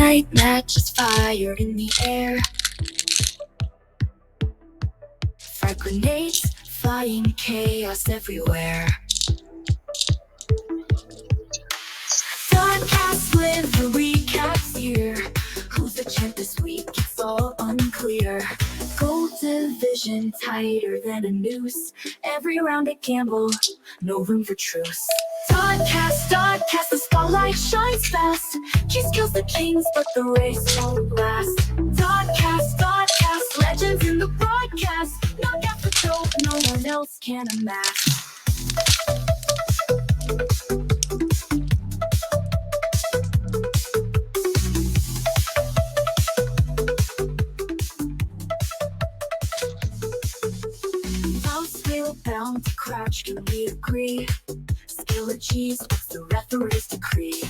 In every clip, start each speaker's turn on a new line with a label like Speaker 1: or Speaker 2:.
Speaker 1: night matches fire in the air. Frag grenades flying, chaos everywhere. Dodcast with the recaps here. Who's the champ this week? It's all unclear. Gold division tighter than a noose. Every round a gamble, no room for truce. Dodcast, the spotlight shines fast. Cheese kills the kings, but the race won't last. Dodcast, legends in the broadcast. Knock out the dope, no one else can amass. Bound to crouch, can we agree? Skill achieves, what's the referee's decree?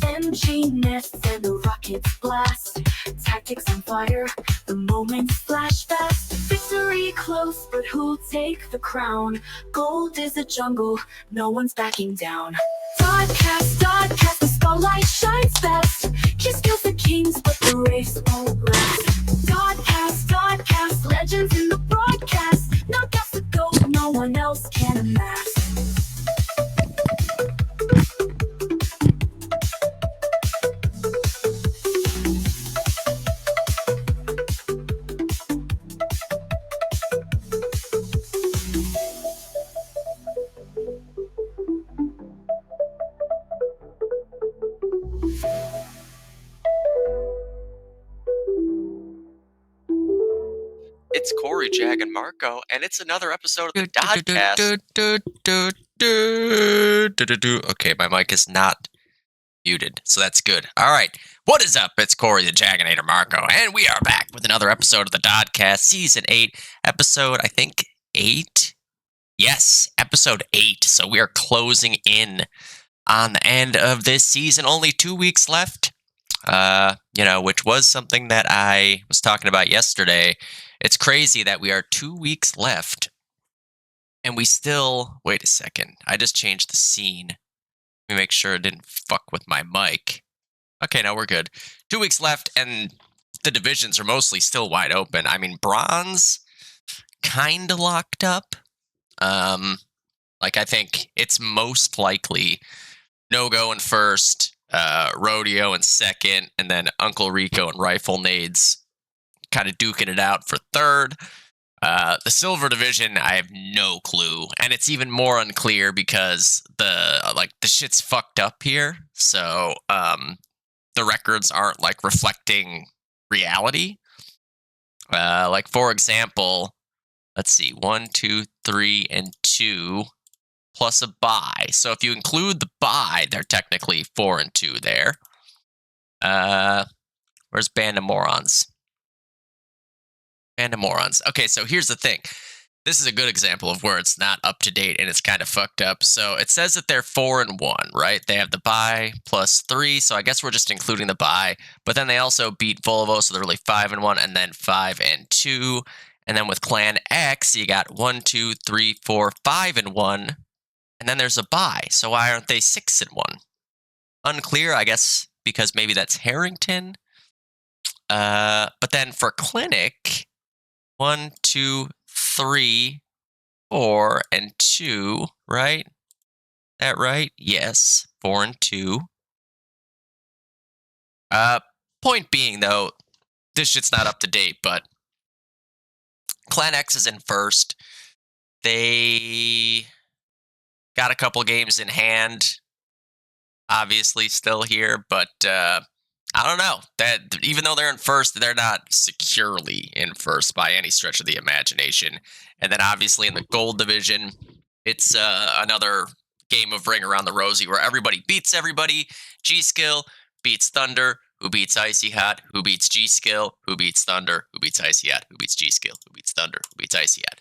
Speaker 1: MG nest and the rockets blast. Tactics on fire, the moments flash fast. Victory close, but who'll take the crown? Gold is a jungle, no one's backing down. Dodcast, the spotlight shines best. Kiss kills the kings, but the race won't last. Dodcast, legends in the broadcast. Knock out the gold, no one else can amass.
Speaker 2: It's Corey, Jag, and Marco, and it's another episode of the Dodcast. Okay, my mic is not muted, so that's good. All right, what is up? It's Corey, the Jaginator Marco, and we are back with another episode of the Dodcast, Season 8, episode, I think, 8? Yes, episode 8, so we are closing in on the end of this season. Only 2 weeks left, which was something that I was talking about yesterday. It's crazy that we are 2 weeks left, and we still... Wait a second. I just changed the scene. Let me make sure it didn't fuck with my mic. Okay, no, we're good. 2 weeks left, and the divisions are mostly still wide open. I mean, bronze, kind of locked up. I think it's most likely No-Go in first, Rodeo in second, and then Uncle Rico and Rifle Nades kind of duking it out for third. The silver division, I have no clue, and it's even more unclear because the shit's fucked up here. So the records aren't reflecting reality. For example, let's see, 1, 2, 3, and 2 plus a bye. So if you include the bye, they're technically 4 and 2 there. Where's Band of Morons? Okay, so here's the thing. This is a good example of where it's not up to date and it's kind of fucked up. So it says that they're 4 and 1, right? They have the bye plus 3, so I guess we're just including the bye. But then they also beat Volvo, so they're really 5 and 1, and then 5 and 2. And then with Clan X, you got 1, 2, 3, 4, 5 and 1. And then there's a bye. So why aren't they 6 and 1? Unclear, I guess, because maybe that's Harrington. But then for Clinic, 1, 2, 3, 4, and 2, right? That right? Yes, 4 and 2. Point being, though, this shit's not up to date, but Clan X is in first. They got a couple games in hand, obviously still here, but I don't know. That even though they're in first, they're not securely in first by any stretch of the imagination. And then obviously in the gold division, it's another game of Ring Around the Rosie where everybody beats everybody. G-Skill beats Thunder, who beats Icy Hot, who beats G-Skill, who beats Thunder, who beats Icy Hot, who beats G-Skill, who beats Thunder, who beats Icy Hot.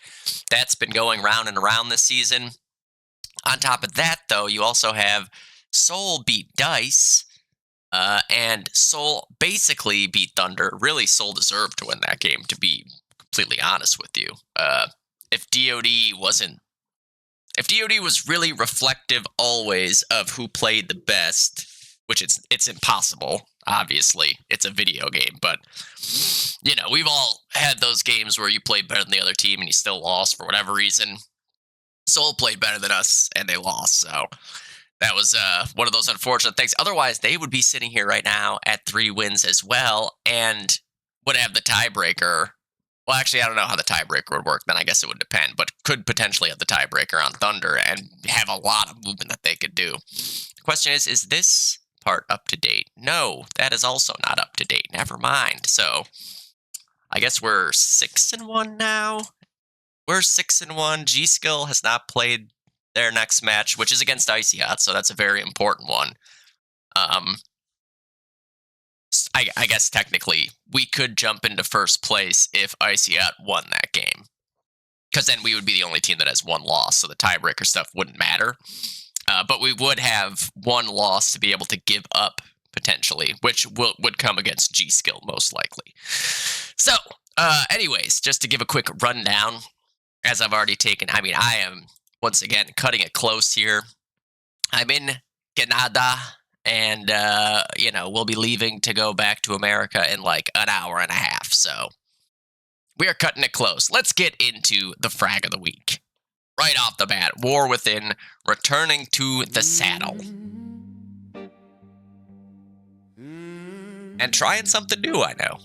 Speaker 2: That's been going round and around this season. On top of that, though, you also have Soul beat Dice, and Soul basically beat Thunder. Really, Soul deserved to win that game, to be completely honest with you. If DOD was really reflective always of who played the best, which it's impossible. Obviously, it's a video game, but you know, we've all had those games where you played better than the other team and you still lost for whatever reason. Seoul played better than us and they lost, so that was one of those unfortunate things. Otherwise, they would be sitting here right now at 3 wins as well and would have the tiebreaker. Well, actually, I don't know how the tiebreaker would work. Then I guess it would depend, but could potentially have the tiebreaker on Thunder and have a lot of movement that they could do. The question is this part up to date? No, that is also not up to date. Never mind. So I guess we're 6-1 now. We're 6-1. G-Skill has not played their next match, which is against Icy Hot, so that's a very important one. I guess technically we could jump into first place if Icy Hot won that game, because then we would be the only team that has 1 loss, so the tiebreaker stuff wouldn't matter. But we would have 1 loss to be able to give up potentially, which would come against G-Skill most likely. So, anyways, just to give a quick rundown, as I've already taken, I mean, I am once again cutting it close here. I'm in Canada. And, you know, we'll be leaving to go back to America in like an hour and a half. So we are cutting it close. Let's get into the frag of the week. Right off the bat, War Within returning to the saddle. And trying something new, I know.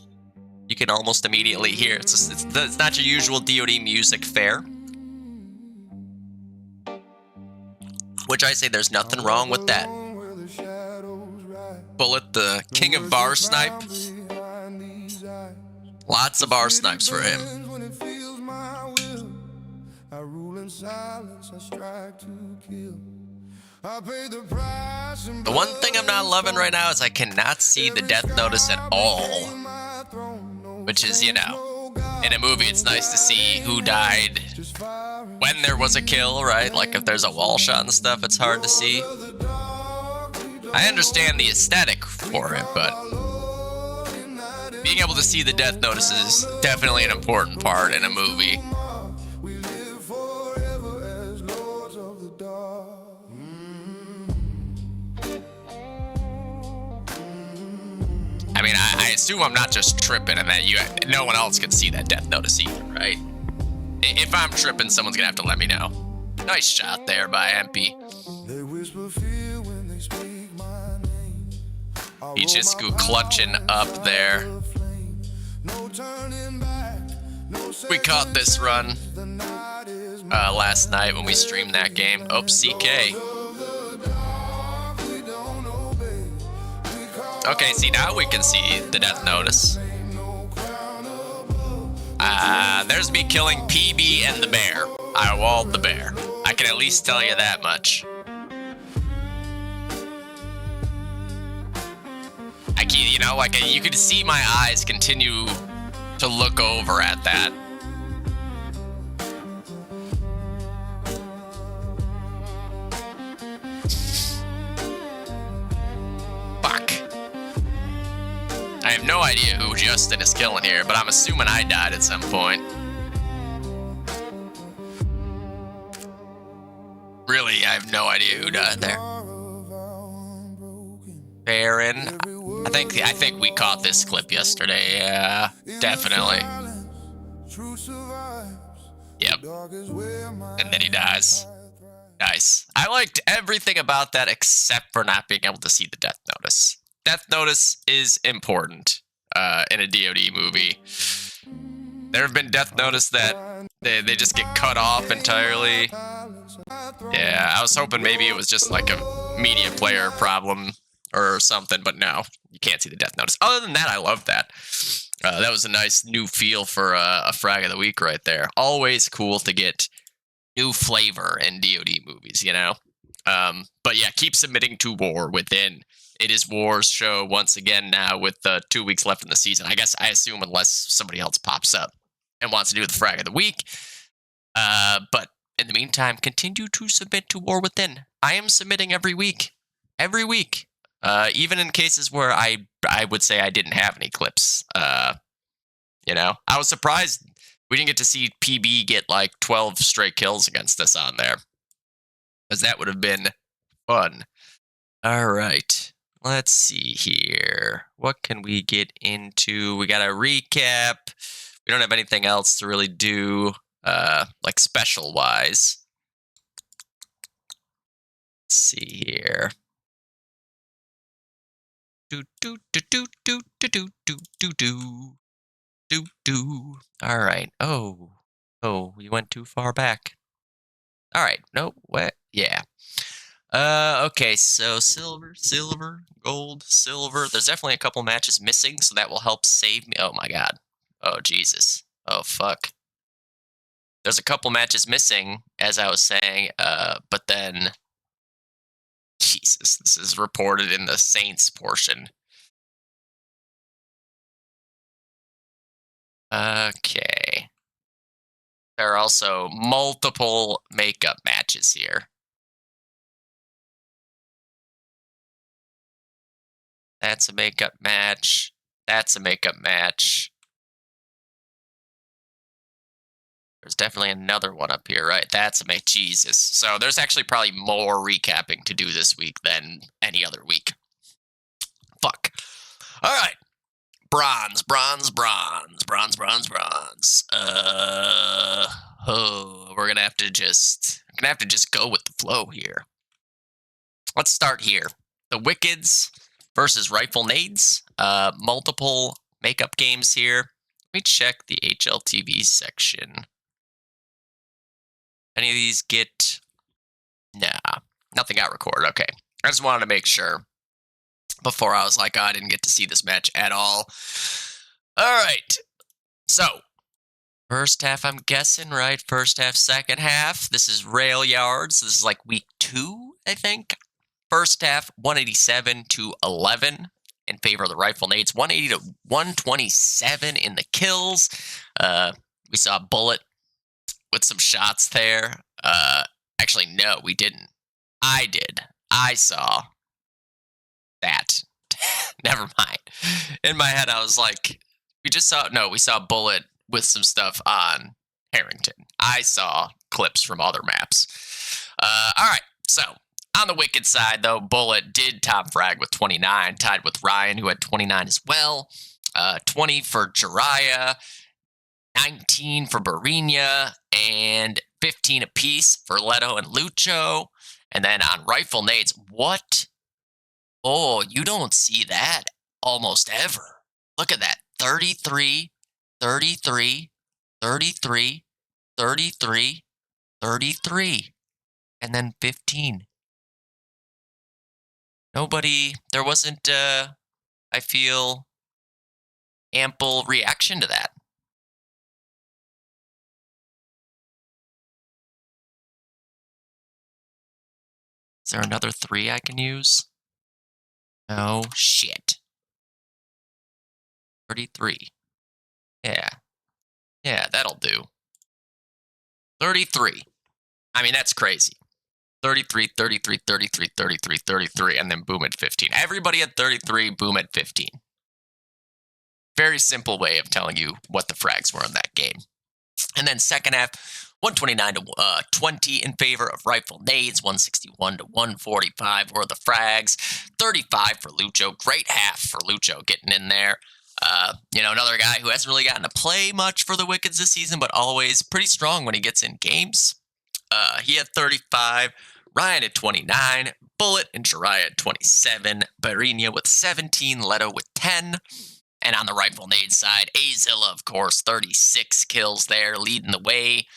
Speaker 2: You can almost immediately hear it's not your usual DoD music fare. Which I say there's nothing wrong with that. Bullet, the king of bar snipe. Lots of bar snipes for him. The one thing I'm not loving right now is I cannot see the death notice at all. Which is, you know, in a movie it's nice to see who died when there was a kill, right? Like if there's a wall shot and stuff, it's hard to see. I understand the aesthetic for it, but being able to see the death notice is definitely an important part in a movie. I mean, I assume I'm not just tripping and that no one else can see that death notice either, right? If I'm tripping, someone's gonna have to let me know. Nice shot there by MP. Ichisku clutching up there. We caught this run last night when we streamed that game. Oh, CK. Okay, see, now we can see the death notice. There's me killing PB and the bear. I walled the bear. I can at least tell you that much. You know, like you could see my eyes continue to look over at that. Fuck. I have no idea who Justin is killing here, but I'm assuming I died at some point. Really, I have no idea who died there. Baron. I think we caught this clip yesterday. Yeah, definitely. Yep. And then he dies. Nice. I liked everything about that except for not being able to see the death notice. Death notice is important in a DoD movie. There have been death notice that they just get cut off entirely. Yeah, I was hoping maybe it was just like a media player problem or something, but no, you can't see the death notice. Other than that, I love that. That was a nice new feel for a frag of the week right there. Always cool to get new flavor in DoD movies, you know? But yeah, keep submitting to War Within. It is War's show once again now with 2 weeks left in the season. I assume unless somebody else pops up and wants to do the frag of the week. But in the meantime, continue to submit to War Within. I am submitting every week. Every week. Even in cases where I would say I didn't have any clips. You know, I was surprised we didn't get to see PB get like 12 straight kills against us on there. Because that would have been fun. All right. let's see here. What can we get into? We got a recap. We don't have anything else to really do, like special wise. Let's see here. All right. Oh, you went too far back. All right. No, what? Yeah. Okay, so silver, gold, silver. There's definitely a couple matches missing, so that will help save me. Oh my god. Oh Jesus. Oh fuck. There's a couple matches missing, as I was saying, but then Jesus, this is reported in the Saints portion. Okay. There are also multiple makeup matches here. That's a makeup match. That's a makeup match. There's definitely another one up here, right? That's a make. Jesus. So there's actually probably more recapping to do this week than any other week. Fuck. All right. Bronze. We're gonna have to just go with the flow here. Let's start here. The Wickeds versus Rifle Nades. Multiple makeup games here. Let me check the HLTV section. Any of these get... Nah, nothing got recorded. Okay. I just wanted to make sure before I was like, oh, I didn't get to see this match at all. All right. So, first half, I'm guessing, right? First half, second half. This is Rail Yards. This is like week 2, I think. First half, 187 to 11 in favor of the Rifle Nades. 180 to 127 in the kills. We saw Bullet with some shots there. Actually, no, we didn't. I did. I saw that. Never mind. In my head, I was like, we saw Bullet with some stuff on Harrington. I saw clips from other maps. All right, so on the Wicked side, though, Bullet did top frag with 29, tied with Ryan, who had 29 as well. 20 for Jiraiya, 19 for Barinia, and 15 apiece for Leto and Lucho. And then on Rifle Nades, what? Oh, you don't see that almost ever. Look at that. 33, 33, 33, 33, 33, and then 15. There wasn't, I feel, ample reaction to that. Is there another 3 I can use? No, shit. 33. Yeah. Yeah, that'll do. 33. I mean, that's crazy. 33, 33, 33, 33, 33, and then boom at 15. Everybody at 33, boom at 15. Very simple way of telling you what the frags were in that game. And then second half, 129 to 20 in favor of Rifle Nades. 161 to 145 were the frags. 35 for Lucho. Great half for Lucho getting in there. Another guy who hasn't really gotten to play much for the Wickeds this season, but always pretty strong when he gets in games. He had 35. Ryan at 29. Bullet and Jiraiya at 27. Barinia with 17. Leto with 10. And on the Rifle Nade side, Azilla, of course, 36 kills there, leading the way.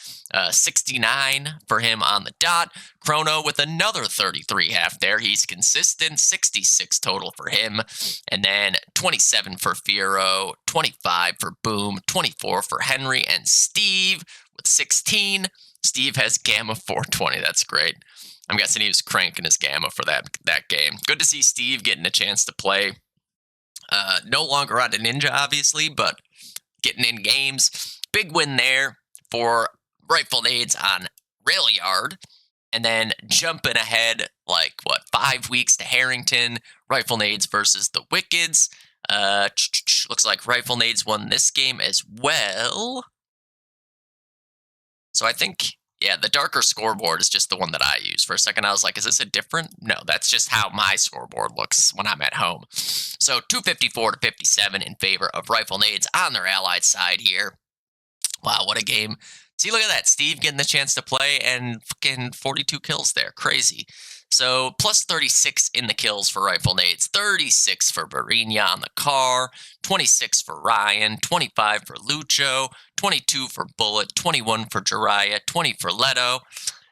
Speaker 2: 69 for him on the dot. Chrono with another 33 half there. He's consistent. 66 total for him. And then 27 for Fiero, 25 for Boom, 24 for Henry, and Steve with 16. Steve has Gamma 420. That's great. I'm guessing he was cranking his Gamma for that game. Good to see Steve getting a chance to play. No longer on a Ninja, obviously, but getting in games. Big win there for Rifle Nades on Rail Yard. And then jumping ahead, 5 weeks to Harrington. Rifle Nades versus the Wickeds. Looks like Rifle Nades won this game as well. So I think Yeah, the darker scoreboard is just the one that I use. For a second, I was like, is this a different? No, that's just how my scoreboard looks when I'm at home. So 254 to 57 in favor of Rifle Nades on their allied side here. Wow, what a game. See, look at that. Steve getting the chance to play and fucking 42 kills there. Crazy. So plus 36 in the kills for Rifle Nades, 36 for Barinia on the car, 26 for Ryan, 25 for Lucho, 22 for Bullet, 21 for Jiraiya, 20 for Leto.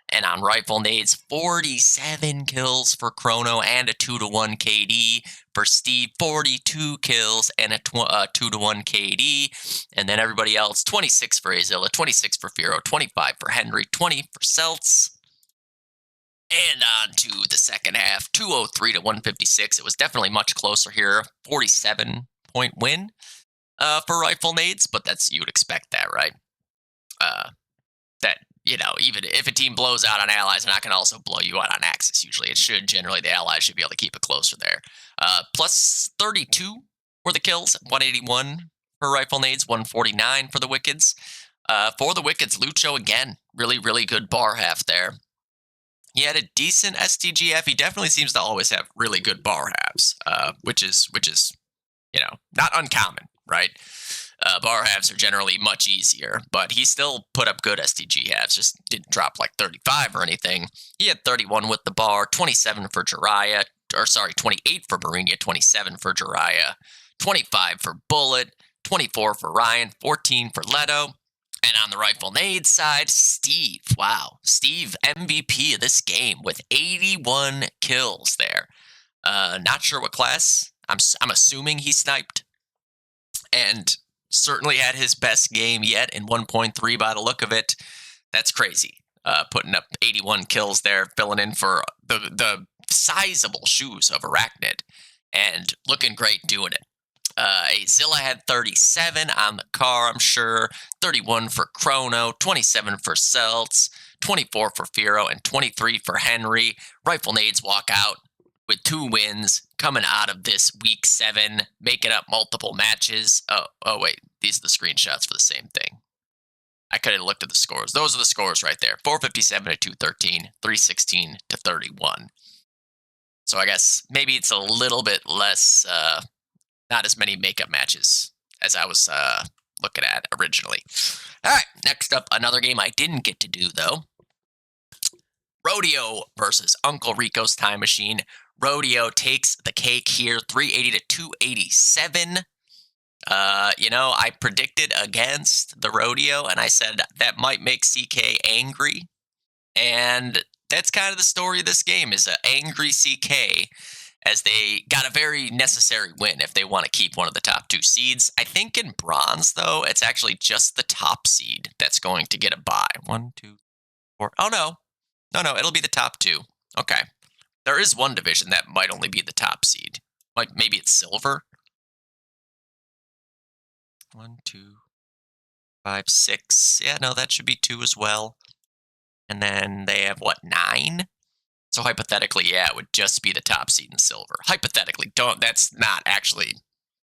Speaker 2: And on Rifle Nades, 47 kills for Chrono and a 2-1 KD. For Steve, 42 kills and a 2-1 KD. And then everybody else, 26 for Azilla, 26 for Firo, 25 for Henry, 20 for Celts. And on to the second half, 203 to 156. It was definitely much closer here. 47-point win for Rifle Nades, but you would expect that, right? That, even if a team blows out on Allies, they're not going to also blow you out on Axis usually. It should, generally, the Allies should be able to keep it closer there. Plus 32 were the kills, 181 for Rifle Nades, 149 for the Wickeds. For the Wickeds, Lucho, again, really, really good bar half there. He had a decent STGF. He definitely seems to always have really good bar halves, which is not uncommon, right? Bar halves are generally much easier, but he still put up good STG halves, just didn't drop like 35 or anything. He had 31 with the bar, 27 for Jiraiya, 28 for Barinia, 27 for Jiraiya, 25 for Bullet, 24 for Ryan, 14 for Leto. And on the Rifle Nades side, Steve. Wow. Steve, MVP of this game with 81 kills there. Not sure what class. I'm assuming he sniped. And certainly had his best game yet in 1.3 by the look of it. That's crazy. Putting up 81 kills there, filling in for the sizable shoes of Arachnid. And looking great doing it. Azilla had 37 on the car, I'm sure. 31 for Chrono, 27 for Celts, 24 for Firo, and 23 for Henry. Rifle Nades walk out with 2 wins coming out of this week 7, making up multiple matches. Oh wait, these are the screenshots for the same thing. I could have looked at the scores. Those are the scores right there. 457 to 213, 316 to 31. So I guess maybe it's a little bit less, not as many makeup matches as I was looking at originally. All right, next up, another game I didn't get to do, though. Rodeo versus Uncle Rico's Time Machine. Rodeo takes the cake here, 380 to 287. I predicted against the Rodeo, and I said that might make CK angry. And that's kind of the story of this game, is an angry CK, as they got a very necessary win if they want to keep one of the top 2 seeds. I think in bronze, though, it's actually just the top seed that's going to get a bye. 1, 2, 4. Oh, no. No, it'll be the top 2. Okay. There is one division that might only be the top seed. Like, maybe it's silver. 1, 2, 5, 6. Yeah, no, that should be 2 as well. And then they have, 9? So hypothetically, yeah, it would just be the top seed in silver. Hypothetically, that's not actually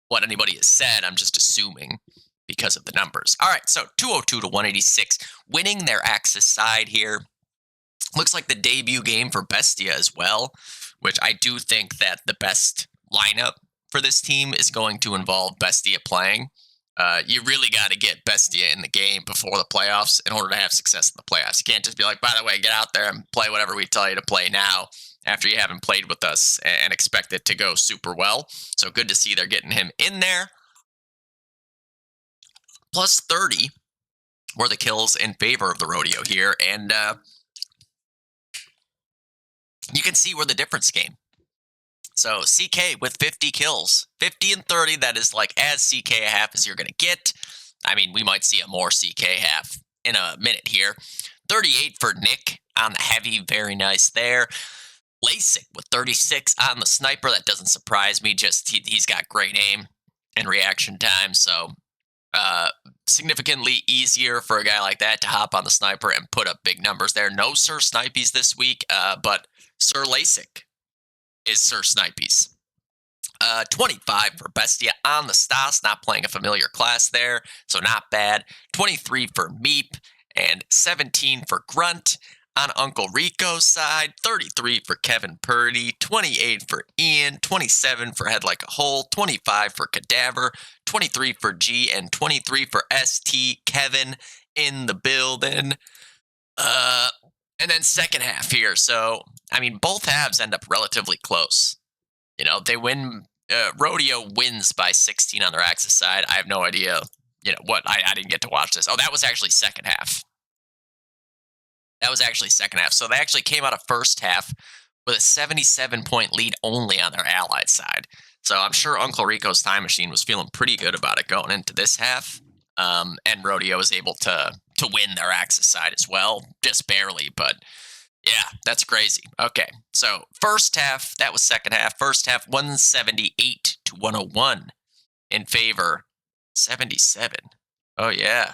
Speaker 2: what anybody has said. I'm just assuming because of the numbers. All right, so 202 to 186, winning their Axis side here. Looks like the debut game for Bestia as well, which I do think that the best lineup for this team is going to involve Bestia playing. You really got to get Bestia in the game before the playoffs in order to have success in the playoffs. You can't just be like, by the way, get out there and play whatever we tell you to play now after you haven't played with us and expect it to go super well. So good to see they're getting him in there. Plus 30 were the kills in favor of the Rodeo here. And you can see where the difference came. So CK with 50 kills, 50 and 30, that is like as CK a half as you're going to get. I mean, we might see a more CK half in a minute here. 38 for Nick on the heavy, very nice there. Lasik with 36 on the sniper, that doesn't surprise me, just he's got great aim and reaction time, so significantly easier for a guy like that to hop on the sniper and put up big numbers there. No Sir Snipies this week, but Sir Lasik is Sir Snipies. 25 for Bestia on the Stas, not playing a familiar class there, so not bad. 23 for Meep, and 17 for Grunt. On Uncle Rico's side, 33 for Kevin Purdy, 28 for Ian, 27 for Head Like a Hole, 25 for Cadaver, 23 for G, and 23 for ST. Kevin in the building. And then second half here. So, I mean, both halves end up relatively close. You know, they win. Rodeo wins by 16 on their Axis side. I have no idea, you know, what. I didn't get to watch this. Oh, that was actually second half. So they actually came out of first half with a 77-point lead only on their Allied side. So I'm sure Uncle Rico's Time Machine was feeling pretty good about it going into this half. And Rodeo was able to win their Axis side as well, just barely, but yeah, that's crazy. Okay, so first half, that was second half. First half, 178 to 101 in favor 77. Oh yeah.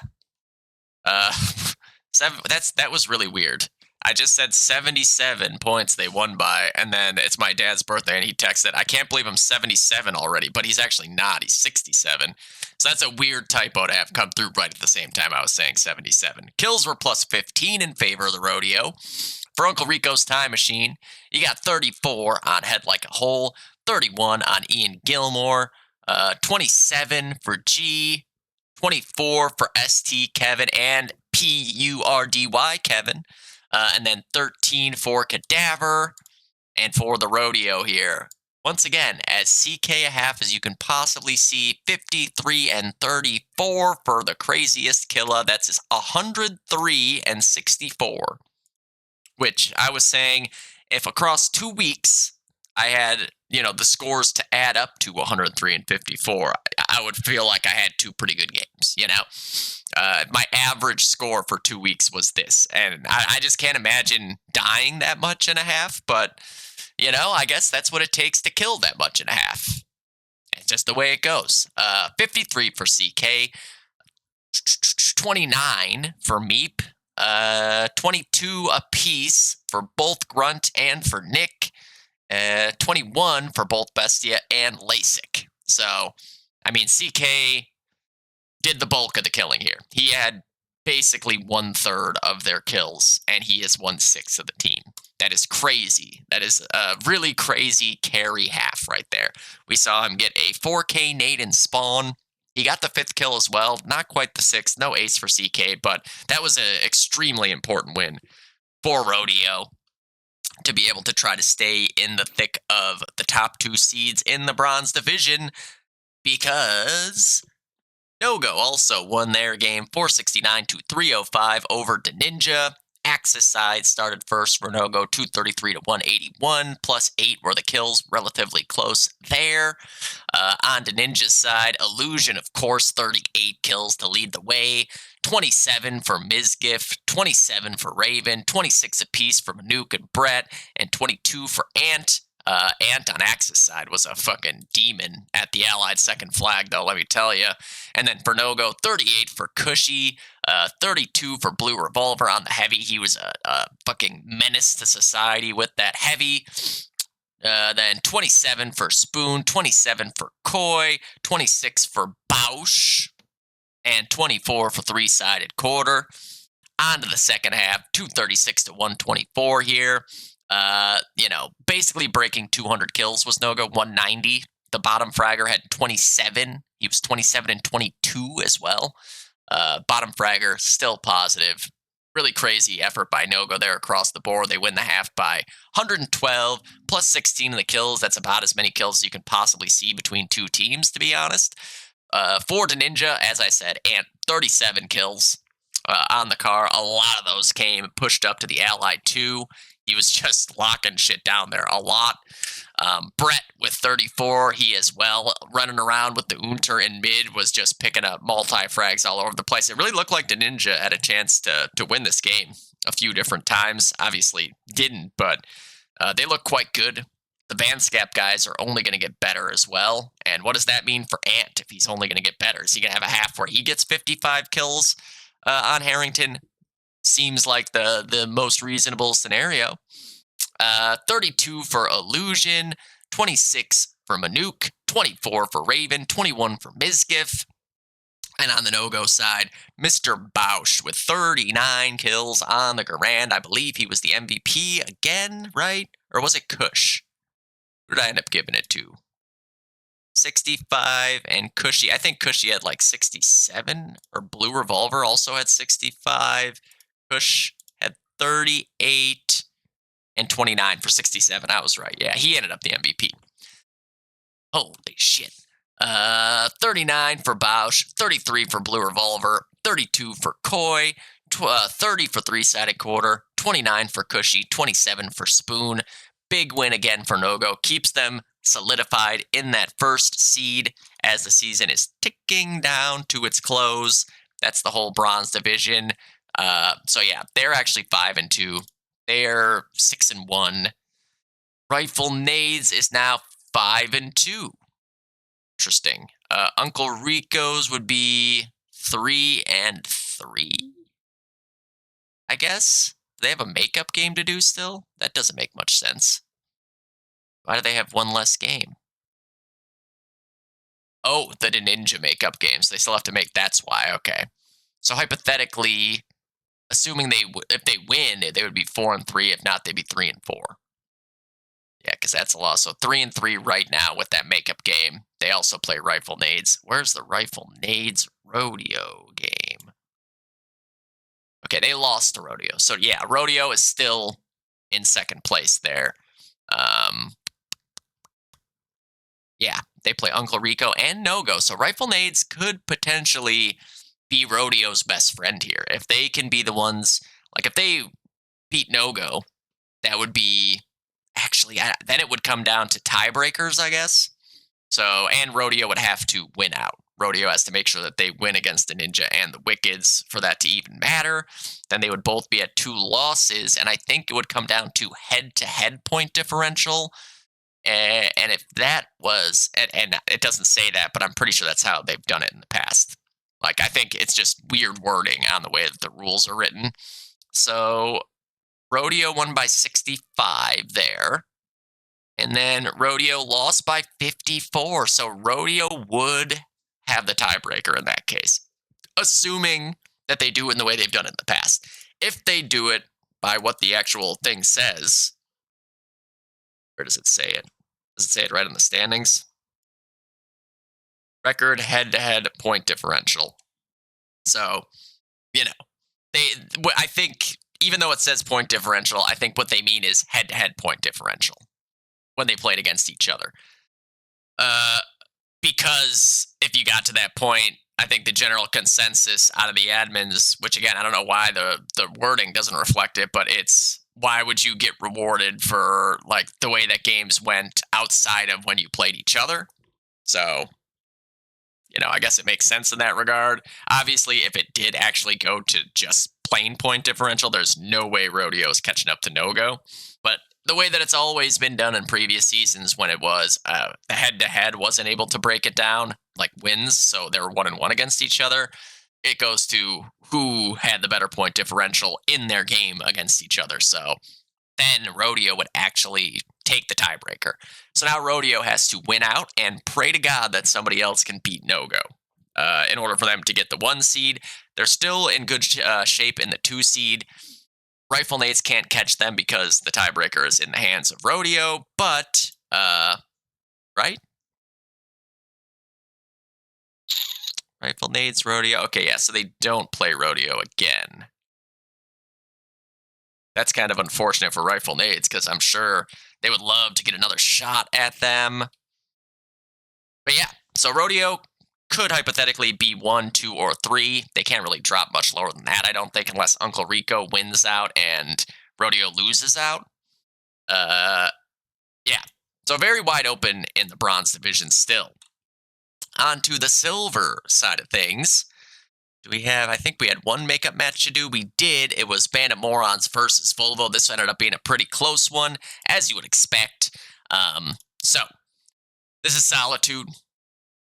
Speaker 2: That was really weird. I just said 77 points they won by, and then it's my dad's birthday, and he texted, I can't believe I'm 77 already, but he's actually not. He's 67. So that's a weird typo to have come through right at the same time I was saying 77. Kills were plus 15 in favor of the Rodeo. For Uncle Rico's Time Machine, you got 34 on Head Like a Hole, 31 on Ian Gilmore, 27 for G, 24 for ST Kevin and PURDY Kevin, and then 13 for Cadaver. And for the Rodeo here, once again, as CK a half as you can possibly see, 53 and 34 for the craziest killer. That's 103 and 64. Which I was saying, if across 2 weeks I had, you know, the scores to add up to 103 and 54, I would feel like I had two pretty good games, you know? My average score for 2 weeks was this, and I just can't imagine dying that much in a half, but, you know, I guess that's what it takes to kill that much in a half. It's just the way it goes. 53 for CK, 29 for Meep, 22 apiece for both Grunt and for Nick, 21 for both Bestia and LASIK. So, I mean, CK did the bulk of the killing here. He had basically 1/3 of their kills, and he is 1/6 of the team. That is crazy. That is a really crazy carry half right there. We saw him get a 4K nade and spawn. He got the 5th kill as well. Not quite the 6th. No ace for CK, but that was an extremely important win for Rodeo to be able to try to stay in the thick of the top 2 seeds in the bronze division, because Nogo also won their game 469 to 305 over the Ninja. Axis side started first for Nogo, 233 to 181, plus 8 were the kills, relatively close there. On the Ninja's side, Illusion, of course, 38 kills to lead the way, 27 for Mizgif, 27 for Raven, 26 apiece for Manuk and Brett, and 22 for Ant. Ant on Axis side was a fucking demon at the Allied second flag, though, let me tell you. And then for Nogo, 38 for Cushy, 32 for Blue Revolver on the heavy. He was a fucking menace to society with that heavy. Then 27 for Spoon, 27 for Koi, 26 for Bausch, and 24 for 3-sided quarter. On to the second half, 236 to 124 here. You know, basically breaking 200 kills was Nogo, 190. The bottom fragger had 27. He was 27 and 22 as well. Bottom fragger, still positive. Really crazy effort by Nogo there across the board. They win the half by 112, plus 16 of the kills. That's about as many kills as you can possibly see between two teams, to be honest. For the Ninja, as I said, and 37 kills on the car. A lot of those came pushed up to the Allied 2. He was just locking shit down there a lot. Brett with 34, he as well, running around with the Unter in mid, was just picking up multi-frags all over the place. It really looked like the Ninja had a chance to win this game a few different times. Obviously didn't, but they look quite good. The Vanscap guys are only going to get better as well. And what does that mean for Ant if he's only going to get better? Is he going to have a half where he gets 55 kills on Harrington? Seems like the most reasonable scenario. 32 for Illusion, 26 for Manuk, 24 for Raven, 21 for Mizgif. And on the no-go side, Mr. Bausch with 39 kills on the Garand. I believe he was the MVP again, right? Or was it Kush? Who did I end up giving it to? 65 and Cushy. I think Cushy had like 67, or Blue Revolver also had 65. Kush had 38 and 29 for 67. I was right. Yeah, he ended up the MVP. Holy shit. 39 for Bausch, 33 for Blue Revolver, 32 for Koi, 30 for Three-Sided Quarter, 29 for Cushy, 27 for Spoon. Big win again for Nogo. Keeps them solidified in that first seed as the season is ticking down to its close. That's the whole bronze division. So yeah, they're actually 5-2. They're 6-1. Rifle Nades is now 5-2. Interesting. Uncle Rico's would be 3-3. I guess. Do they have a makeup game to do still? That doesn't make much sense. Why do they have one less game? Oh, the Ninja makeup games. They still have to make. That's why. Okay. So hypothetically, assuming if they win, they would be 4-3. If not, they'd be 3-4. Yeah, because that's a loss. So 3-3 right now with that makeup game. They also play Rifle Nades. Where's the Rifle Nades Rodeo game? Okay, they lost to Rodeo. So yeah, Rodeo is still in second place there. Yeah, they play Uncle Rico and Nogo. So Rifle Nades could potentially be Rodeo's best friend here. If they can be the ones, like if they beat Nogo, that would be, actually, then it would come down to tiebreakers, I guess. So, and Rodeo would have to win out. Rodeo has to make sure that they win against the Ninja and the Wickeds for that to even matter. Then they would both be at 2 losses, and I think it would come down to head-to-head point differential. And if that was, and it doesn't say that, but I'm pretty sure that's how they've done it in the past. Like, I think it's just weird wording on the way that the rules are written. So, Rodeo won by 65 there. And then Rodeo lost by 54. So Rodeo would have the tiebreaker in that case, assuming that they do it in the way they've done it in the past. If they do it by what the actual thing says, where does it say it? Does it say it right in the standings? Record head-to-head point differential. So, I think, even though it says point differential, I think what they mean is head-to-head point differential when they played against each other. Because if you got to that point, I think the general consensus out of the admins, which again, I don't know why the wording doesn't reflect it, but it's, why would you get rewarded for like the way that games went outside of when you played each other? So, I guess it makes sense in that regard. Obviously, if it did actually go to just plain point differential, there's no way Rodeo is catching up to No-Go. But the way that it's always been done in previous seasons, when it was the head-to-head wasn't able to break it down, like wins, so they were 1-1 against each other, it goes to who had the better point differential in their game against each other. So then Rodeo would actually take the tiebreaker. So now Rodeo has to win out and pray to God that somebody else can beat No-Go in order for them to get the 1 seed. They're still in good shape in the 2 seed. Rifle Nades can't catch them because the tiebreaker is in the hands of Rodeo, but, right? Rifle Nades, Rodeo. Okay, yeah, so they don't play Rodeo again. That's kind of unfortunate for Rifle Nades, because I'm sure they would love to get another shot at them. But yeah, so Rodeo could hypothetically be 1, 2, or 3. They can't really drop much lower than that, I don't think, unless Uncle Rico wins out and Rodeo loses out. Yeah, so very wide open in the bronze division still. On to the silver side of things. Do we have, I think we had 1 makeup match to do. We did. It was Bandit Morons versus Volvo. This ended up being a pretty close one, as you would expect. So, this is Solitude.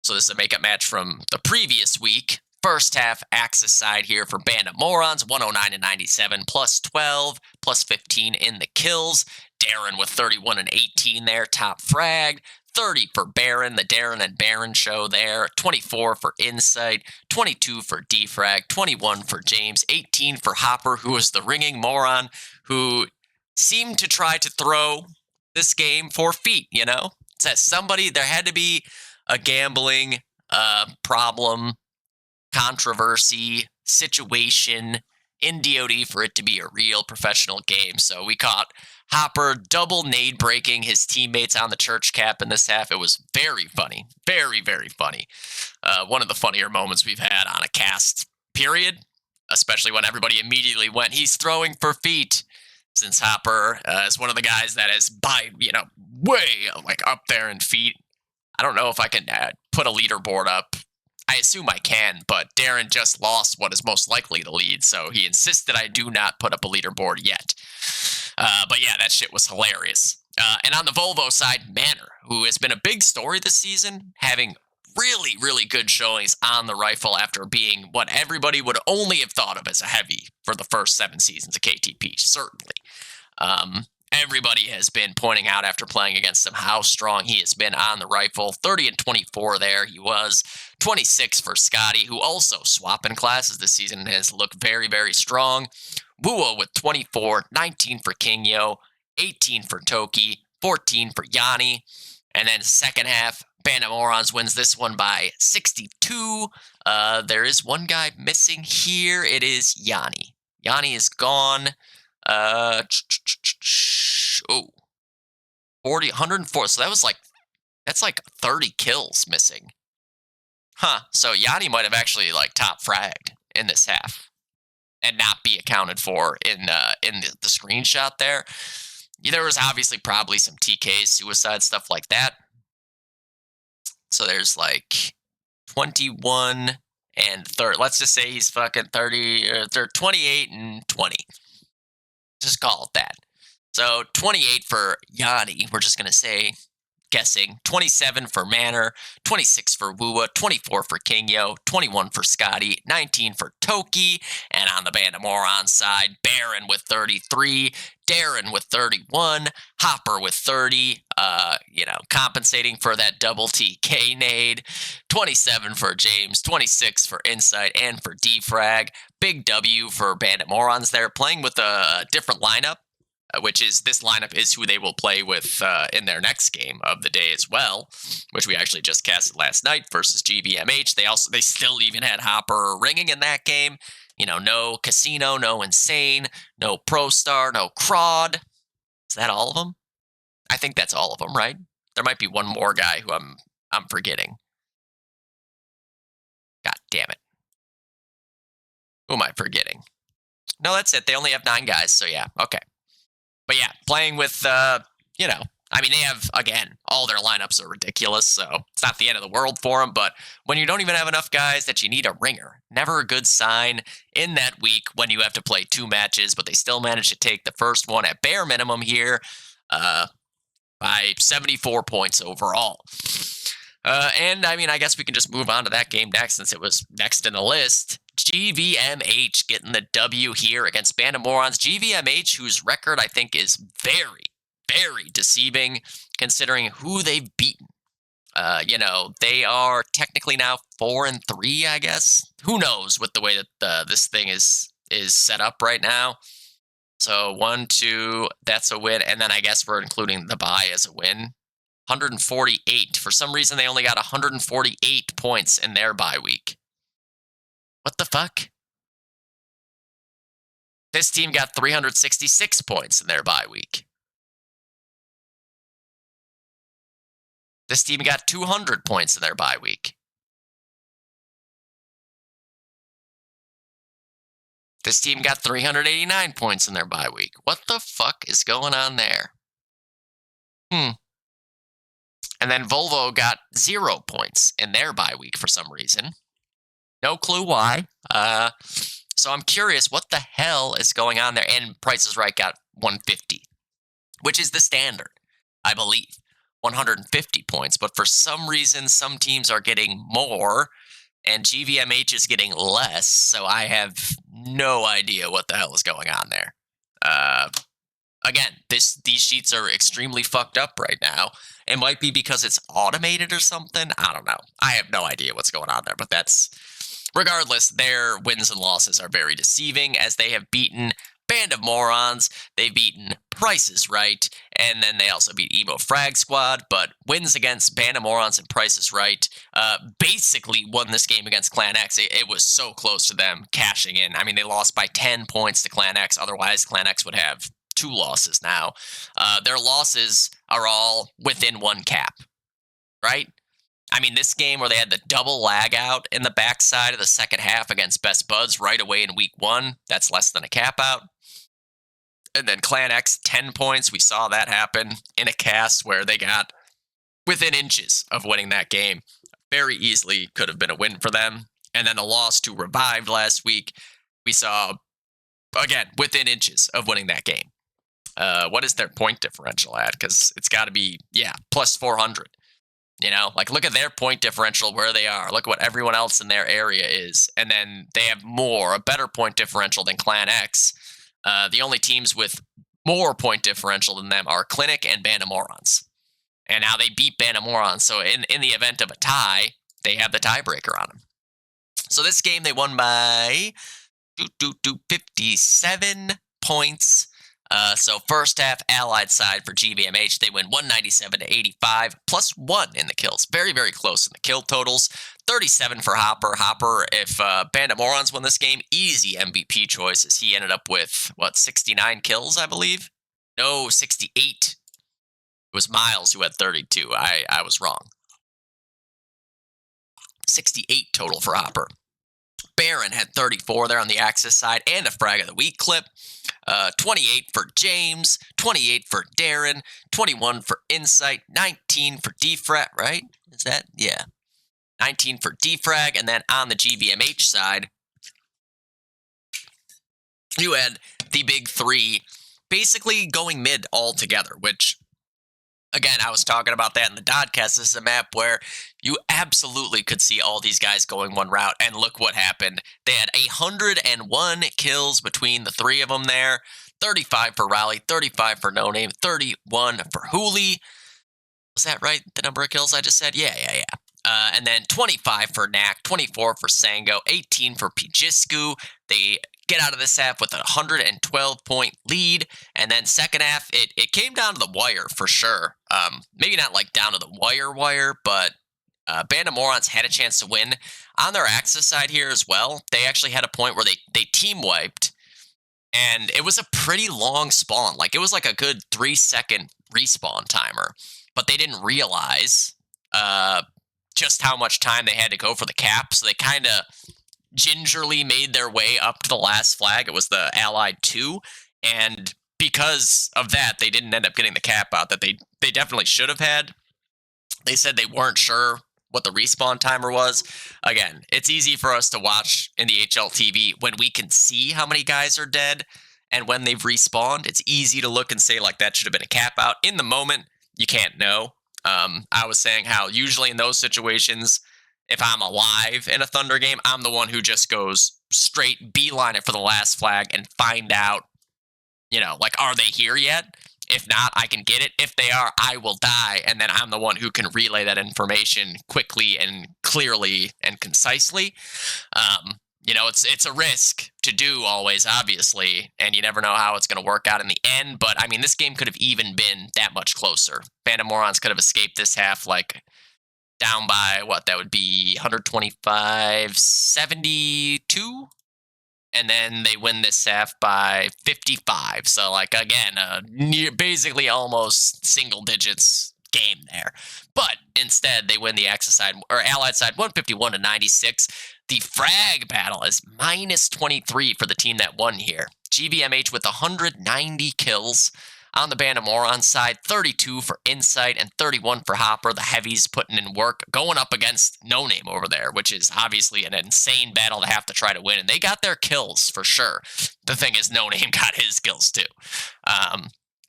Speaker 2: So this is a makeup match from the previous week. First half Axis side here for Bandit Morons, 109-97, plus 12, plus 15 in the kills. Darren with 31 and 18 there, top fragged. 30 for Baron, the Darren and Baron show there, 24 for Insight, 22 for Defrag, 21 for James, 18 for Hopper, who was the ringing moron who seemed to try to throw this game for feet, you know? It says somebody, there had to be a gambling problem, controversy, situation in DOD for it to be a real professional game. So we caught Hopper double nade breaking his teammates on the church cap in this half. It was very funny. Very, very funny. One of the funnier moments we've had on a cast, period. Especially when everybody immediately went, he's throwing for feet. Since Hopper is one of the guys that is way like up there in feet. I don't know if I can put a leaderboard up. I assume I can, but Darren just lost what is most likely the lead, so he insisted I do not put up a leaderboard yet. But yeah, that shit was hilarious. And on the Volvo side, Manor, who has been a big story this season, having really, really good showings on the rifle after being what everybody would only have thought of as a heavy for the first 7 seasons of KTP, certainly. Everybody has been pointing out after playing against him how strong he has been on the rifle. 30 and 24 there he was. 26 for Scotty, who also swapping classes this season and has looked very, very strong. Wuo with 24, 19 for Kingyo, 18 for Toki, 14 for Yanni. And then second half, Band of Morons wins this one by 62. There is one guy missing here. It is Yanni. Yanni is gone. 104. So that's like 30 kills missing. Huh. So Yanni might have actually like top fragged in this half and not be accounted for in the screenshot there. There was obviously probably some TKs, suicide, stuff like that. So there's like 21 and 30. Let's just say he's fucking 30 or 28 and 20. Just call it that. So 28 for Yanni, we're just going to say, guessing. 27 for Manor, 26 for Wua, 24 for Kingyo, 21 for Scotty, 19 for Toki, and on the Band of Morons side, Baron with 33, Darren with 31, Hopper with 30, compensating for that double TK nade, 27 for James, 26 for Insight, and for Defrag. Big W for Bandit Morons there, playing with a different lineup, which is this lineup is who they will play with in their next game of the day as well, which we actually just casted last night versus GVMH. They still even had Hopper ringing in that game. You know, no Casino, no Insane, no Pro Star, no Crawd. Is that all of them? I think that's all of them, right? There might be one more guy who I'm forgetting. God damn it. Who am I forgetting? No, that's it. They only have 9 guys, so yeah, okay. But yeah, playing with, they have, again, all their lineups are ridiculous, so it's not the end of the world for them, but when you don't even have enough guys that you need a ringer, never a good sign in that week when you have to play 2 matches, but they still managed to take the first one at bare minimum here by 74 points overall. I guess we can just move on to that game next since it was next in the list. GVMH getting the W here against Band of Morons. GVMH, whose record I think is very, very deceiving considering who they've beaten. They are technically now 4-3, I guess. Who knows with the way that this thing is set up right now. So 1, 2, that's a win. And then I guess we're including the bye as a win. 148. For some reason, they only got 148 points in their bye week. What the fuck? This team got 366 points in their bye week. This team got 200 points in their bye week. This team got 389 points in their bye week. What the fuck is going on there? And then Volvo got 0 points in their bye week for some reason. No clue why. So I'm curious what the hell is going on there. And Price is Right got 150, which is the standard, I believe. 150 points. But for some reason, some teams are getting more and GVMH is getting less. So I have no idea what the hell is going on there. again, these sheets are extremely fucked up right now. It might be because it's automated or something. I don't know. I have no idea what's going on there, but regardless, their wins and losses are very deceiving as they have beaten Band of Morons, they've beaten Price is Right, and then they also beat Emo Frag Squad, but wins against Band of Morons and Price is Right basically won this game against Clan X. It was so close to them cashing in. I mean, they lost by 10 points to Clan X, otherwise Clan X would have 2 losses now. Their losses are all within 1 cap, right? I mean, this game where they had the double lag out in the backside of the second half against Best Buds right away in week 1, that's less than a cap out. And then Clan X, 10 points. We saw that happen in a cast where they got within inches of winning that game. Very easily could have been a win for them. And then the loss to Revived last week, we saw, again, within inches of winning that game. What is their point differential at? Because it's got to be, plus 400. You know, like look at their point differential where they are. Look at what everyone else in their area is. And then they have a better point differential than Clan X. The only teams with more point differential than them are Clinic and Band of Morons. And now they beat Band of Morons. So in the event of a tie, they have the tiebreaker on them. So this game they won by 57 points. So first half Allied side for GVMH, they win 197-85, plus 1 in the kills. Very, very close in the kill totals. 37 for Hopper. Hopper, if Band of Morons won this game, easy MVP choice as he ended up with, 69 kills, I believe? No, 68. It was Miles who had 32. I was wrong. 68 total for Hopper. Baron had 34 there on the Axis side and a Frag of the Week clip. 28 for James, 28 for Darren, 21 for Insight, 19 for Defrat, right? Is that? Yeah. 19 for Defrag, and then on the GVMH side, you had the big 3 basically going mid altogether, which, again, I was talking about that in the Dodcast. This is a map where you absolutely could see all these guys going one route, and look what happened. They had 101 kills between the 3 of them there. 35 for Raleigh, 35 for No Name, 31 for Hooli. Was that right, the number of kills I just said? Yeah. And then 25 for Knack, 24 for Sango, 18 for Pijisku. They get out of this half with a 112-point lead. And then second half, it came down to the wire for sure. Maybe not like down to the wire, but Band of Morons had a chance to win. On their Axis side here as well, they actually had a point where they team wiped. And it was a pretty long spawn. Like, it was like a good 3-second respawn timer. But they didn't realize just how much time they had to go for the cap. So they kind of gingerly made their way up to the last flag. It was the Allied 2. And because of that, they didn't end up getting the cap out that they definitely should have had. They said they weren't sure what the respawn timer was. Again, it's easy for us to watch in the HLTV when we can see how many guys are dead and when they've respawned. It's easy to look and say, like, that should have been a cap out. In the moment, you can't know. I was saying how usually in those situations, if I'm alive in a Thunder game, I'm the one who just goes straight beeline it for the last flag and find out, like, are they here yet? If not, I can get it. If they are, I will die. And then I'm the one who can relay that information quickly and clearly and concisely. It's a risk to do always, obviously. And you never know how it's going to work out in the end. But, I mean, this game could have even been that much closer. Band of Morons could have escaped this half, like, down by, that would be 125-72? And then they win this half by 55. So, like, again, basically almost single digits game there. But instead, they win the Axis side, or Allied side, 151-96. The frag battle is -23 for the team that won here. GVMH with 190 kills. On the Band of Morons side, 32 for Insight and 31 for Hopper. The heavies putting in work, going up against No Name over there, which is obviously an insane battle to have to try to win. And they got their kills for sure. The thing is, No Name got his kills too.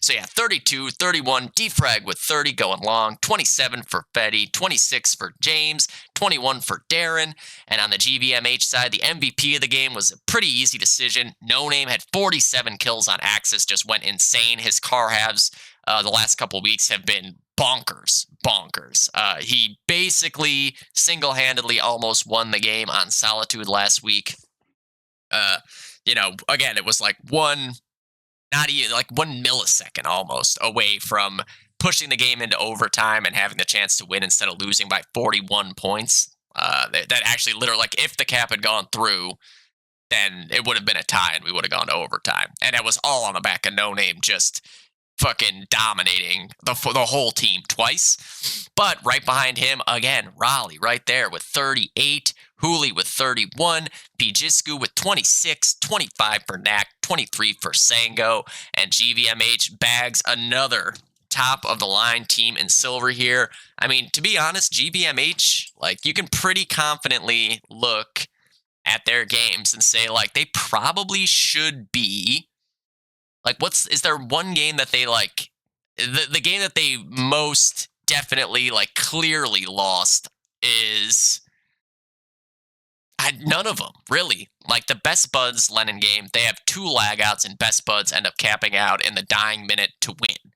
Speaker 2: So yeah, 32, 31, defrag with 30 going long, 27 for Fetty, 26 for James, 21 for Darren. And on the GVMH side, the MVP of the game was a pretty easy decision. No Name had 47 kills on Axis, just went insane. His car halves the last couple weeks have been bonkers. He basically single-handedly almost won the game on Solitude last week. Again, it was like not even like 1 millisecond almost away from pushing the game into overtime and having the chance to win instead of losing by 41 points. That actually literally, like, if the cap had gone through, then it would have been a tie and we would have gone to overtime. And it was all on the back of No Name just fucking dominating the whole team twice. But right behind him, again, Raleigh right there with 38, Hooley with 31, Pijisku with 26, 25 for Knack, 23 for Sango, and GVMH bags another top-of-the-line team in silver here. I mean, to be honest, GVMH, like, you can pretty confidently look at their games and say, like, they probably should be, like, is there one game that they, like, the game that they most definitely, like, clearly lost is none of them, really. Like, the Best Buds Lennon game, they have 2 lag outs, and Best Buds end up capping out in the dying minute to win.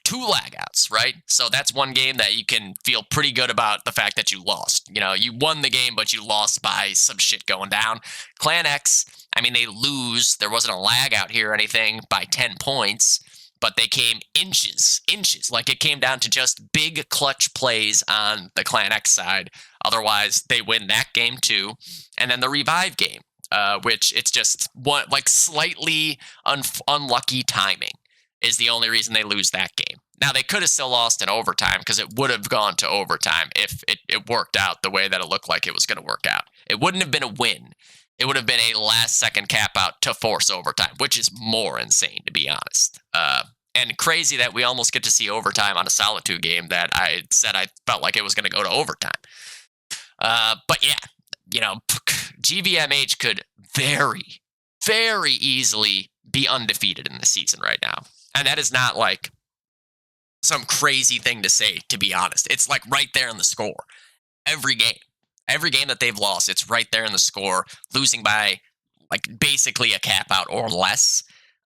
Speaker 2: 2 lag outs, right? So that's one game that you can feel pretty good about the fact that you lost. You won the game, but you lost by some shit going down. Clan X, I mean, they lose. There wasn't a lag out here or anything by 10 points, but they came inches. Like, it came down to just big clutch plays on the Clan X side. Otherwise, they win that game too. And then the Revive game, which it's just slightly unlucky timing is the only reason they lose that game. Now, they could have still lost in overtime because it would have gone to overtime if it worked out the way that it looked like it was going to work out. It wouldn't have been a win. It would have been a last-second cap-out to force overtime, which is more insane, to be honest. And crazy that we almost get to see overtime on a Solitude game that I said I felt like it was going to go to overtime. But yeah, GVMH could very, very easily be undefeated in the season right now. And that is not like some crazy thing to say, to be honest. It's like right there in the score. Every game that they've lost, it's right there in the score, losing by like basically a cap out or less.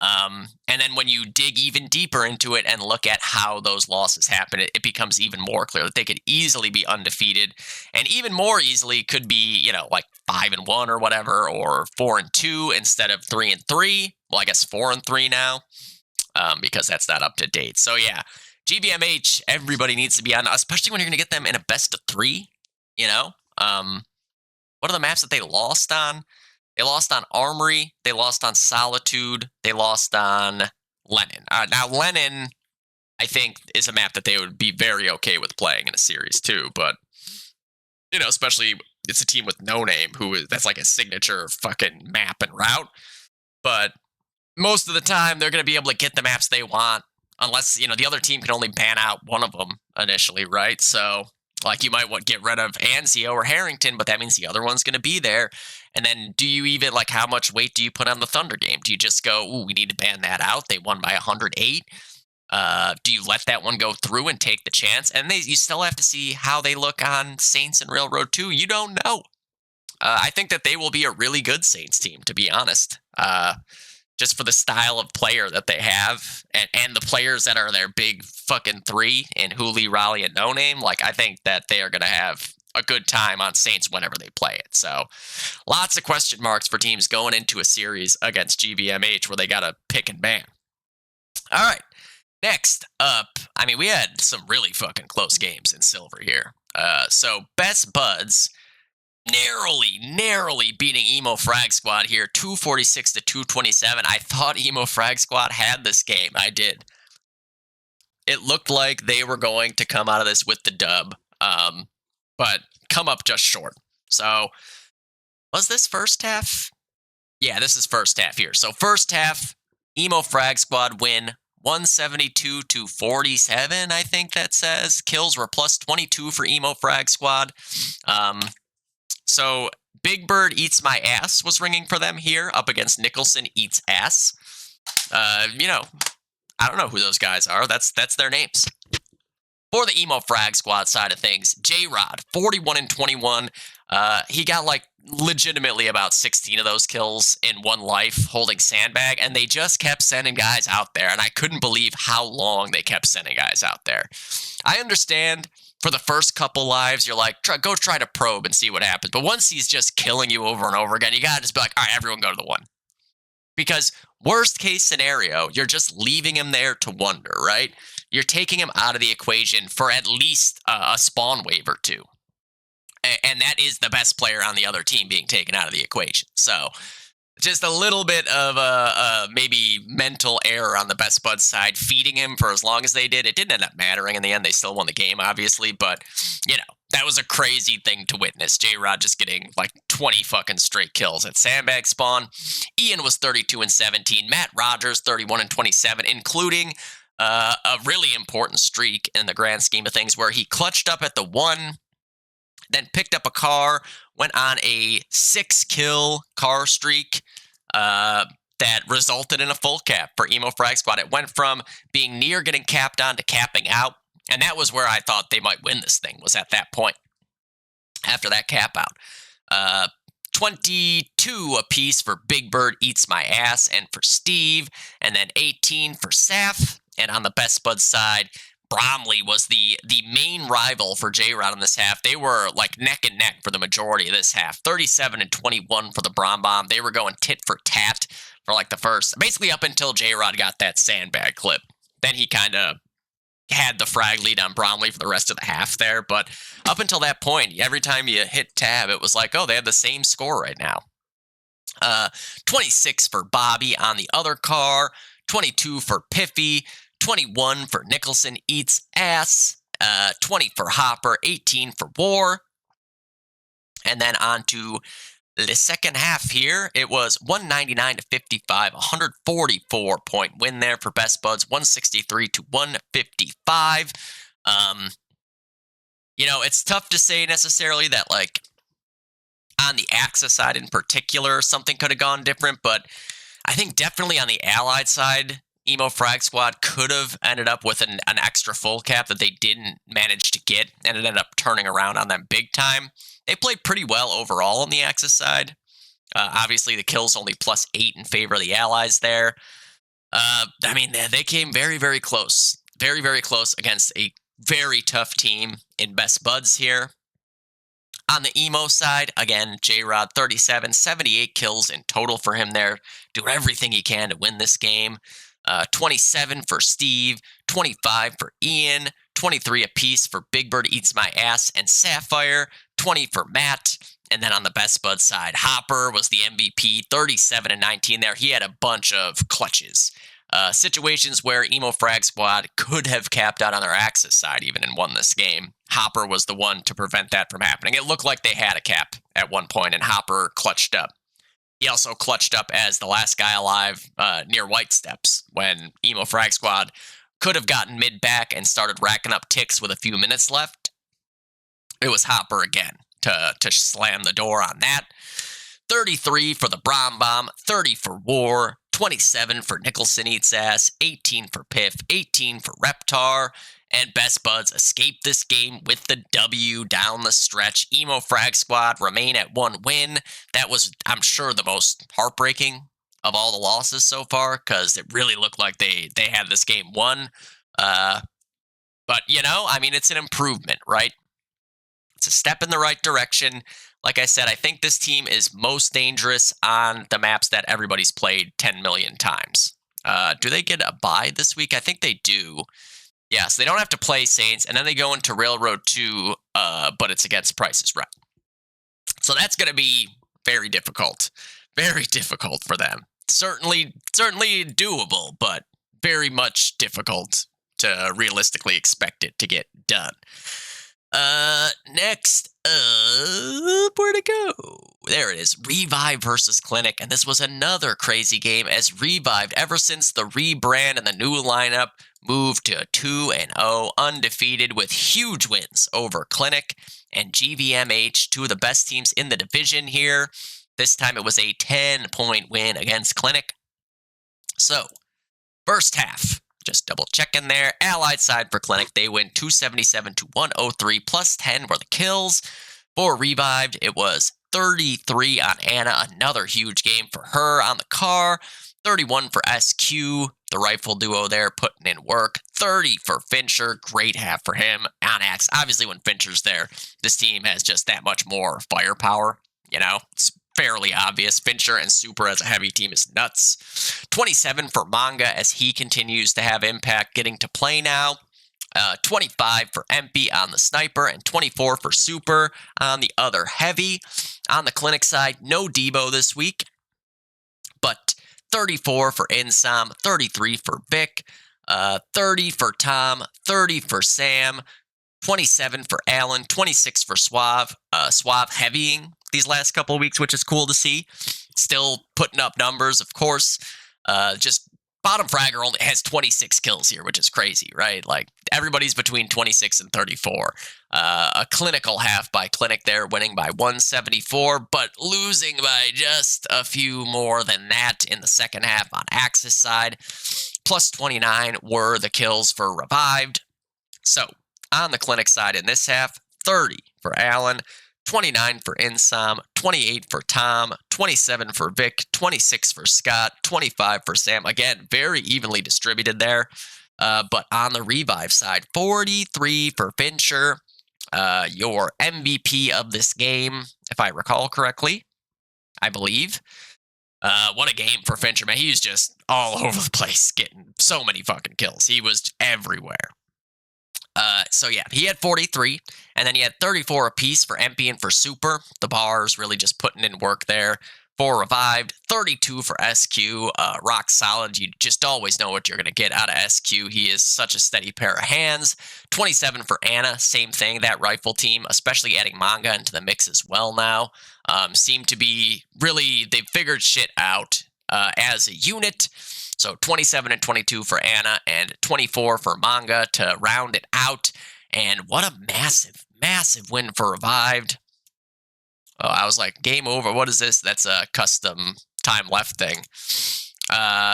Speaker 2: And then when you dig even deeper into it and look at how those losses happen, it becomes even more clear that they could easily be undefeated, and even more easily could be, like 5-1 or whatever, or 4-2 instead of 3-3. Well, I guess 4-3 now, because that's not up to date. So yeah, GVMH, everybody needs to be on, especially when you're going to get them in a best of 3. What are the maps that they lost on? They lost on Armory, they lost on Solitude, they lost on Lennon. Now, Lennon, I think, is a map that they would be very okay with playing in a series too, but, especially it's a team with No Name, that's like a signature fucking map and route, but most of the time they're going to be able to get the maps they want, unless, the other team can only ban out one of them initially, right? So, like, you might want to get rid of Anzio or Harrington, but that means the other one's going to be there. And then do you even, like, how much weight do you put on the Thunder game? Do you just go, ooh, we need to ban that out? They won by 108. Do you let that one go through and take the chance? And you still have to see how they look on Saints and Railroad 2. You don't know. I think that they will be a really good Saints team, to be honest. Just for the style of player that they have and the players that are their big fucking 3 in Hooley, Raleigh, and No Name. Like, I think that they are going to have a good time on Saints whenever they play it. So lots of question marks for teams going into a series against GVMH where they got to pick and ban. All right. Next up, I mean, we had some really fucking close games in silver here. So Best Buds narrowly beating Emo Frag Squad here, 246 to 227. I thought Emo Frag Squad had this game. I did. It looked like they were going to come out of this with the dub, but come up just short. So, was this first half? Yeah, this is first half here. So first half, Emo Frag Squad win 172 to 47, I think that says. Kills were plus 22 for Emo Frag Squad. So Big Bird Eats My Ass was ringing for them here, up against Nicholson Eats Ass. I don't know who those guys are. That's their names. For the Emo Frag Squad side of things, J-Rod, 41-21. He got like legitimately about 16 of those kills in one life holding Sandbag, and they just kept sending guys out there, and I couldn't believe how long they kept sending guys out there. I understand for the first couple lives, you're like, go try to probe and see what happens. But once he's just killing you over and over again, you gotta just be like, all right, everyone go to the one. Because worst case scenario, you're just leaving him there to wonder, right? You're taking him out of the equation for at least a spawn wave or two. And that is the best player on the other team being taken out of the equation. So just a little bit of a maybe mental error on the Best Buds side, feeding him for as long as they did. It didn't end up mattering in the end. They still won the game, obviously. But, that was a crazy thing to witness. J-Rod just getting like 20 fucking straight kills at Sandbag spawn. Ian was 32-17. Matt Rogers, 31-27, including a really important streak in the grand scheme of things where he clutched up at the 1, then picked up a car, went on a 6-kill car streak that resulted in a full cap for Emo Frag Squad. It went from being near getting capped on to capping out, and that was where I thought they might win this thing, was at that point, after that cap out. 22 apiece for Big Bird Eats My Ass and for Steve, and then 18 for Saf. And on the Best Buds side, Bromley was the main rival for J-Rod in this half. They were like neck and neck for the majority of this half. 37-21 for the Brom Bomb. They were going tit for tat for like the first, basically up until J-Rod got that Sandbag clip. Then he kind of had the frag lead on Bromley for the rest of the half there. But up until that point, every time you hit tab, it was like, oh, they have the same score right now. 26 for Bobby on the other car. 22 for Piffy. 21 for Nicholson Eats Ass, 20 for Hopper, 18 for War. And then on to the second half here. It was 199-55, 144-point win there for Best Buds, 163-155. It's tough to say necessarily that, like, on the Axis side in particular, something could have gone different, but I think definitely on the Allied side, Emo Frag Squad could have ended up with an extra full cap that they didn't manage to get, and it ended up turning around on them big time. They played pretty well overall on the Axis side. Obviously, the kills only +8 in favor of the Allies there. They came very, very close. Very, very close against a very tough team in Best Buds here. On the Emo side, again, J-Rod, 37, 78 kills in total for him there. Doing everything he can to win this game. 27 for Steve, 25 for Ian, 23 apiece for Big Bird Eats My Ass and Sapphire, 20 for Matt. And then on the Best Bud side, Hopper was the MVP, 37-19 there. He had a bunch of clutches. Situations where Emo Frag Squad could have capped out on their Axis side even and won this game. Hopper was the one to prevent that from happening. It looked like they had a cap at one point, and Hopper clutched up. He also clutched up as the last guy alive near White Steps when Emo Frag Squad could have gotten mid back and started racking up ticks with a few minutes left. It was Hopper again to slam the door on that. 33 for the Brom Bomb, 30 for War, 27 for Nicholson Eats Ass, 18 for Piff, 18 for Reptar, and Best Buds escape this game with the W down the stretch. Emo Frag Squad remain at 1 win. That was, I'm sure, the most heartbreaking of all the losses so far, because it really looked like they had this game won. But, it's an improvement, right? It's a step in the right direction. Like I said, I think this team is most dangerous on the maps that everybody's played 10 million times. Do they get a bye this week? I think they do. Yeah, so they don't have to play Saints, and then they go into Railroad 2, but it's against Price is Right. So that's going to be very difficult. Very difficult for them. Certainly doable, but very much difficult to realistically expect it to get done. Next up, where'd it go? There it is. Revive versus Clinic, and this was another crazy game as Revive, ever since the rebrand and the new lineup, moved to 2-0, undefeated with huge wins over Clinic and GVMH, two of the best teams in the division here. This time it was a 10-point win against Clinic. So, First half, just double checking there. Allied side for Clinic, they win 277 to 103, plus 10 were the kills. For Revived, it was 33 on Anna, another huge game for her on the car. 31 for SQ, the rifle duo there putting in work. 30 for Fincher, great half for him on Axe. Obviously, when Fincher's there, this team has just that much more firepower. You know, it's fairly obvious. Fincher and Super as a heavy team is nuts. 27 for Manga as he continues to have impact, getting to play now. 25 for Empy on the sniper, and 24 for Super on the other heavy. On the Clinic side, no Debo this week, but 34 for Insom, 33 for Vic, 30 for Tom, 30 for Sam, 27 for Allen, 26 for Suave. Suave heavying these last couple of weeks, which is cool to see. Still putting up numbers, of course. Just Bottom Fragger only has 26 kills here, which is crazy, right? Like, everybody's between 26 and 34. A clinical half by Clinic there, winning by 174, but losing by just a few more than that in the second half on Axis side. Plus 29 were the kills for Revived. So, on the Clinic side in this half, 30 for Allen, 29 for Insom, 28 for Tom, 27 for Vic, 26 for Scott, 25 for Sam. Again, very evenly distributed there. But on the Revive side, 43 for Fincher, your MVP of this game, if I recall correctly, I believe. What a game for Fincher, man. He was just all over the place, getting so many fucking kills. He was everywhere. So yeah, he had 43, and then he had 34 apiece for MP and for Super. The bars really just putting in work there. For Revived, 32 for SQ, rock solid. You just always know what you're going to get out of SQ. He is such a steady pair of hands. 27 for Anna, same thing. That rifle team, especially adding Manga into the mix as well now, seem to be really, they've figured shit out as a unit. So 27 and 22 for Anna and 24 for Manga to round it out. And what a massive, massive win for Revived. Oh, I was like, game over. What is this? That's a custom time left thing.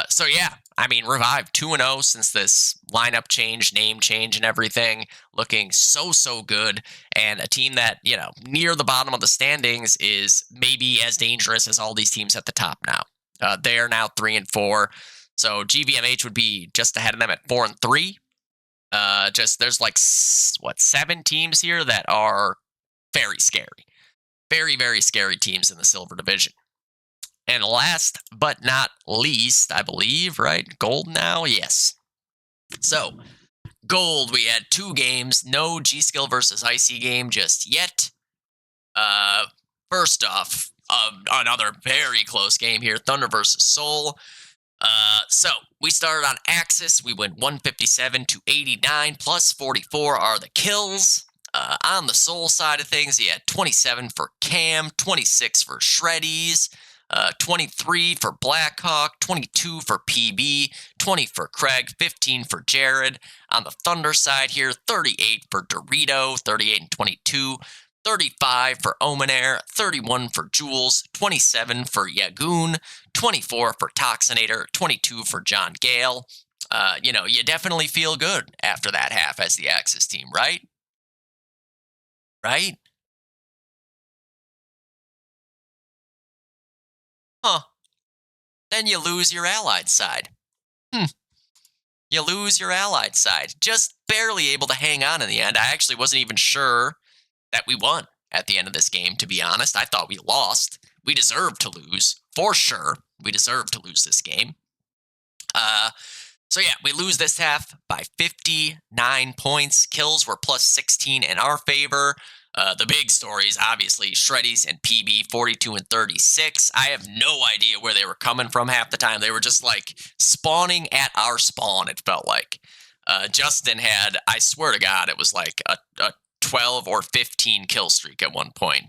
Speaker 2: So yeah, I mean, Revived 2-0 since this lineup change, name change, and everything. Looking so, so good. And a team that, you know, near the bottom of the standings is maybe as dangerous as all these teams at the top now. They are now 3-4. So GVMH would be just ahead of them at 4-3. There's like, 7 teams here that are very scary. Very, very scary teams in the Silver Division. And last but not least, I believe, right? Gold now? Yes. So, Gold, we had 2 games. No G-Skill versus Icy game just yet. First off, another very close game here. Thunder versus Soul. So we started on Axis. We went 157 to 89, plus 44 are the kills. On the Soul side of things, he had 27 for Cam, 26 for Shreddies, 23 for Blackhawk, 22 for PB, 20 for Craig, 15 for Jared. On the Thunder side here, 38 for Dorito, 38 and 22. 35 for Omenair, 31 for Jules, 27 for Yagoon, 24 for Toxinator, 22 for John Gale. You definitely feel good after that half as the Axis team, right? Right? Huh. Then you lose your Allied side. You lose your Allied side. Just barely able to hang on in the end. I actually wasn't even sure that we won at the end of this game, to be honest. I thought we lost. We deserved to lose. For sure, we deserved to lose this game. So yeah, we lose this half by 59 points. Kills were plus 16 in our favor. The big stories, obviously, Shreddies and PB, 42 and 36. I have no idea where they were coming from half the time. They were just like spawning at our spawn, it felt like. Justin had, I swear to God, it was like a 12 or 15 kill streak at one point.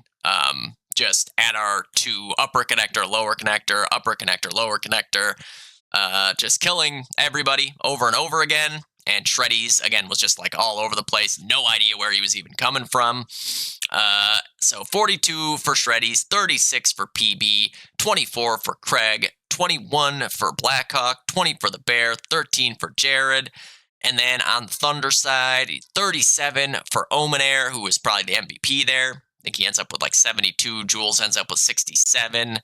Speaker 2: Just at our 2 upper connector, lower connector, upper connector, lower connector. Just killing everybody over and over again. And Shreddies, again, was just like all over the place. No idea where he was even coming from. So 42 for Shreddies, 36 for PB, 24 for Craig, 21 for Blackhawk, 20 for the Bear, 13 for Jared. And then on the Thunder side, 37 for Omenair, who was probably the MVP there. I think he ends up with like 72. Jules ends up with 67.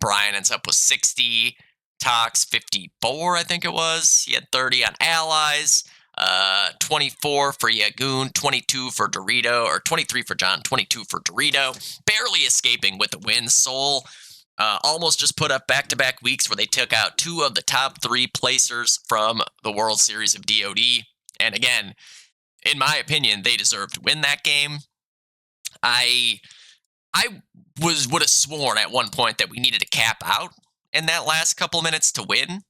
Speaker 2: Brian ends up with 60. Tox 54, I think it was. He had 30 on Allies. 24 for Yagoon, 22 for Dorito, or 23 for John, 22 for Dorito. Barely escaping with the win. Soul almost just put up back-to-back weeks where they took out 2 of the top 3 placers from the World Series of DOD. And again, in my opinion, they deserved to win that game. I would have sworn at one point that we needed to cap out in that last couple minutes to win.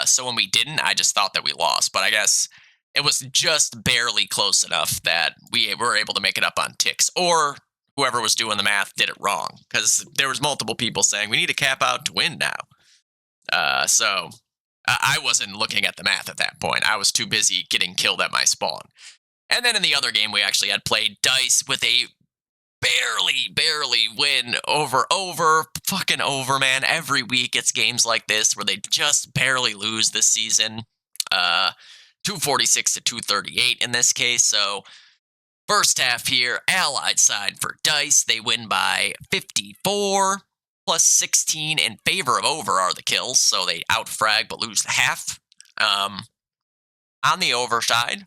Speaker 2: So when we didn't, I just thought that we lost. But I guess it was just barely close enough that we were able to make it up on ticks. Or whoever was doing the math did it wrong. Because there was multiple people saying, we need to cap out to win now. So I wasn't looking at the math at that point. I was too busy getting killed at my spawn. And then in the other game, we actually had played Dice with a barely win over, man. Every week it's games like this where they just barely lose this season. 246 to 238 in this case. So first half here, Allied side for Dice, they win by 54 plus 16 in favor of over are the kills. So they outfrag but lose the half. On the over side,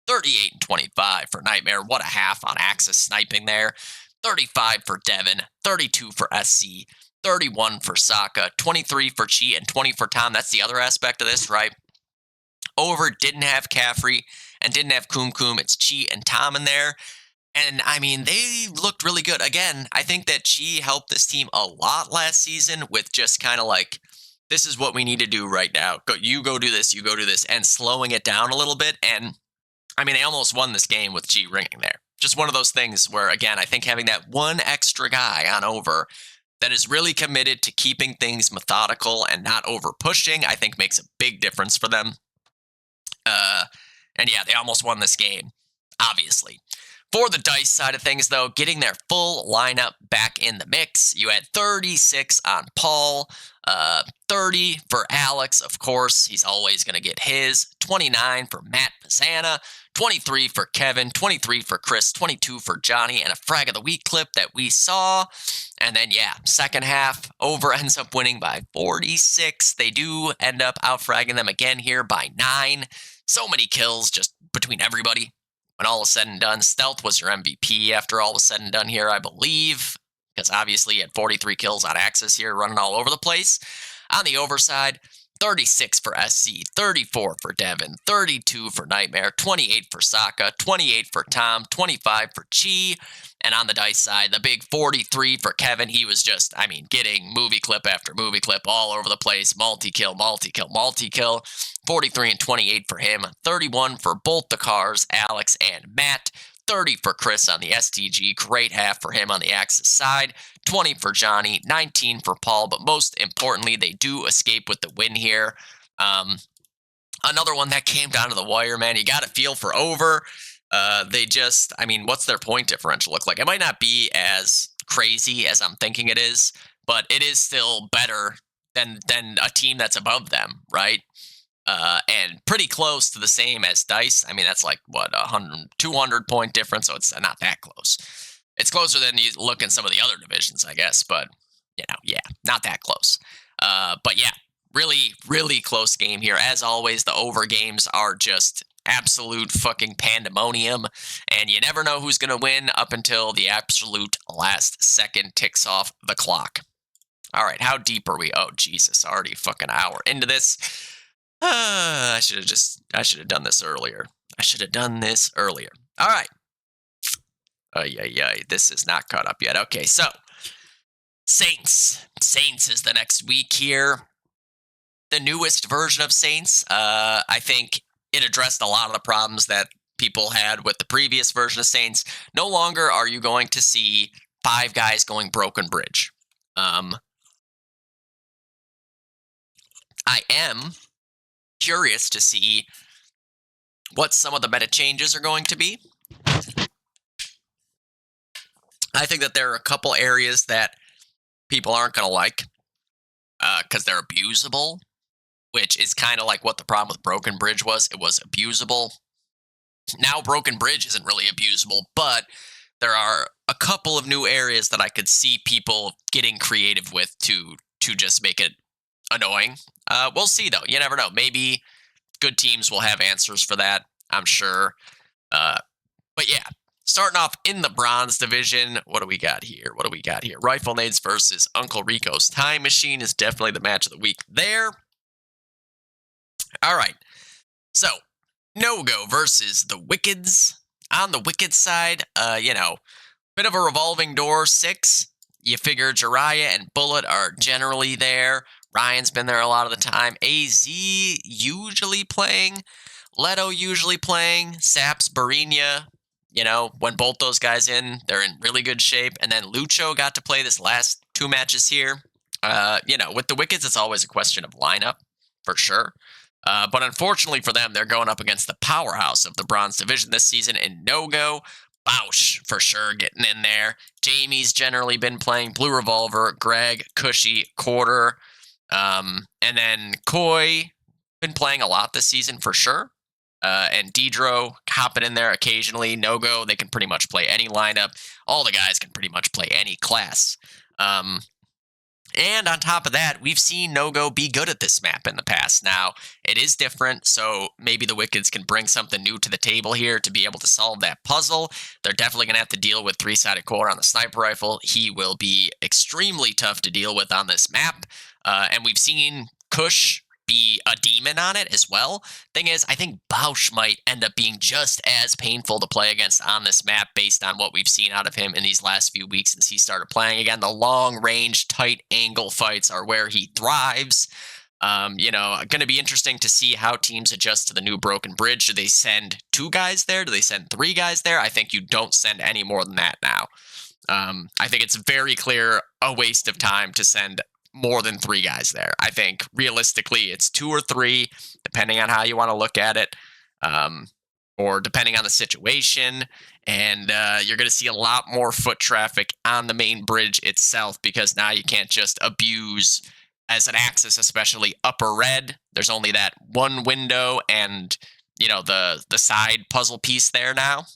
Speaker 2: 38 and 25 for Nightmare. What a half on Axis sniping there. 35 for Devin, 32 for SC, 31 for Sokka, 23 for Chi, and 20 for Tom. That's the other aspect of this, right? Over didn't have Caffrey and didn't have Kum. It's Chi and Tom in there. And, I mean, they looked really good. Again, I think that Chi helped this team a lot last season with just kind of like, this is what we need to do right now. You go do this, and slowing it down a little bit. And I mean, they almost won this game with G ringing there. Just one of those things where, again, I think having that one extra guy on over that is really committed to keeping things methodical and not over pushing, I think makes a big difference for them. And yeah, they almost won this game, obviously. For the Dice side of things, though, getting their full lineup back in the mix, you had 36 on Paul, 30 for Alex, of course, he's always going to get his, 29 for Matt Pizzana, 23 for Kevin, 23 for Chris, 22 for Johnny, and a frag of the week clip that we saw. And then, yeah, second half, over ends up winning by 46. They do end up outfragging them again here by 9. So many kills just between everybody. When all is said and done, Stealth was your MVP after all was said and done here, I believe, because obviously he had 43 kills on Axis here, running all over the place. On the overside, 36 for SC, 34 for Devin, 32 for Nightmare, 28 for Sokka, 28 for Tom, 25 for Chi. And on the Dice side, the big 43 for Kevin. He was just, I mean, getting movie clip after movie clip all over the place. Multi-kill. 43 and 28 for him. 31 for both the cars, Alex and Matt. 30 for Chris on the STG. Great half for him on the Axis side. 20 for Johnny. 19 for Paul. But most importantly, they do escape with the win here. Another one that came down to the wire, man. You got to feel for over. They just, I mean, what's their point differential look like? It might not be as crazy as I'm thinking it is, but it is still better than a team that's above them, right? And pretty close to the same as Dice. I mean, that's like, what, 200 point difference, so it's not that close. It's closer than you look in some of the other divisions, I guess, but, you know, yeah, not that close. But yeah, really close game here. As always, the over games are just absolute fucking pandemonium, and you never know who's going to win up until the absolute last second ticks off the clock. All right, how deep are we? Oh, Jesus, already a fucking hour into this. I should have done this earlier. All right. This is not caught up yet. Okay, so Saints is the next week here. The newest version of Saints, I think it addressed a lot of the problems that people had with the previous version of Saints. No longer are you going to see 5 guys going Broken Bridge. I am curious to see what some of the meta changes are going to be. I think that there are a couple areas that people aren't going to like. because they're abusable, which is kind of like what the problem with Broken Bridge was. It was abusable. Now Broken Bridge isn't really abusable, but there are a couple of new areas that I could see people getting creative with to just make it annoying. We'll see, though. You never know. Maybe good teams will have answers for that, I'm sure. But yeah, starting off in the bronze division, what do we got here? Rifle Nades versus Uncle Rico's Time Machine is definitely the match of the week there. All right. So, No-Go versus the Wickeds. On the Wicked side, bit of a revolving door 6. You figure Jiraiya and Bullet are generally there. Ryan's been there a lot of the time. AZ usually playing. Leto usually playing. Saps, Barinya. When both those guys in, they're in really good shape. And then Lucho got to play this last 2 matches here. With the Wickeds, it's always a question of lineup, for sure. But unfortunately for them, they're going up against the powerhouse of the Bronze Division this season in No-Go. Bausch, for sure, getting in there. Jamie's generally been playing Blue Revolver, Greg, Cushy, Quarter. And then Koi, been playing a lot this season, for sure. And Deidro hopping in there occasionally. No-Go, they can pretty much play any lineup. All the guys can pretty much play any class. And on top of that, we've seen No-Go be good at this map in the past. Now, it is different, so maybe the Wickeds can bring something new to the table here to be able to solve that puzzle. They're definitely going to have to deal with 3-sided core on the sniper rifle. He will be extremely tough to deal with on this map. And we've seen Kush be a demon on it as well. Thing is, I think Bausch might end up being just as painful to play against on this map based on what we've seen out of him in these last few weeks since he started playing. Again, the long-range, tight angle fights are where he thrives. Going to be interesting to see how teams adjust to the new Broken Bridge. Do they send 2 guys there? Do they send 3 guys there? I think you don't send any more than that now. I think it's very clear a waste of time to send more than 3 guys there. I think realistically it's 2 or 3, depending on how you want to look at it, or depending on the situation. And you're going to see a lot more foot traffic on the main bridge itself because now you can't just abuse as an axis, especially upper red. There's only that one window and the side puzzle piece there now.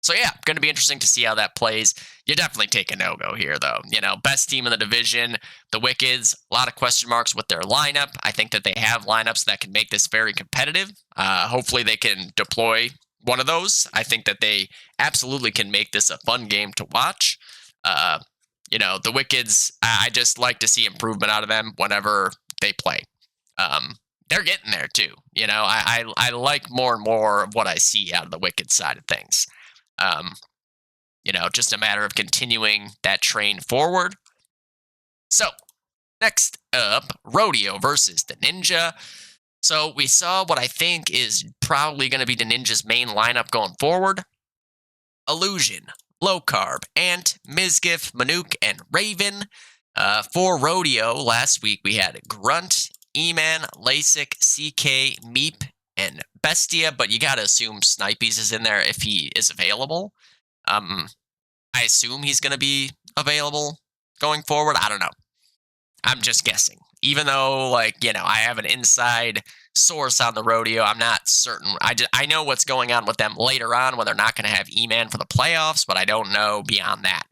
Speaker 2: So yeah, going to be interesting to see how that plays. You definitely take a No-Go here, though. Best team in the division, the Wickeds. A lot of question marks with their lineup. I think that they have lineups that can make this very competitive. Hopefully they can deploy one of those. I think that they absolutely can make this a fun game to watch. The Wickeds, I just like to see improvement out of them whenever they play. They're getting there, too. I like more and more of what I see out of the Wicked side of things. Just a matter of continuing that train forward. So, next up, Rodeo versus the Ninja. So, we saw what I think is probably going to be the Ninja's main lineup going forward. Illusion, Low Carb, Ant, Mizgif, Manuk, and Raven. For Rodeo, last week we had Grunt, E-Man, Lasik, CK, Meep, and Bestia, but you gotta assume Snipies is in there if he is available. I assume he's gonna be available going forward. I don't know. I'm just guessing. Even though, I have an inside source on the Rodeo, I'm not certain. I know what's going on with them later on when they're not going to have E-Man for the playoffs, but I don't know beyond that.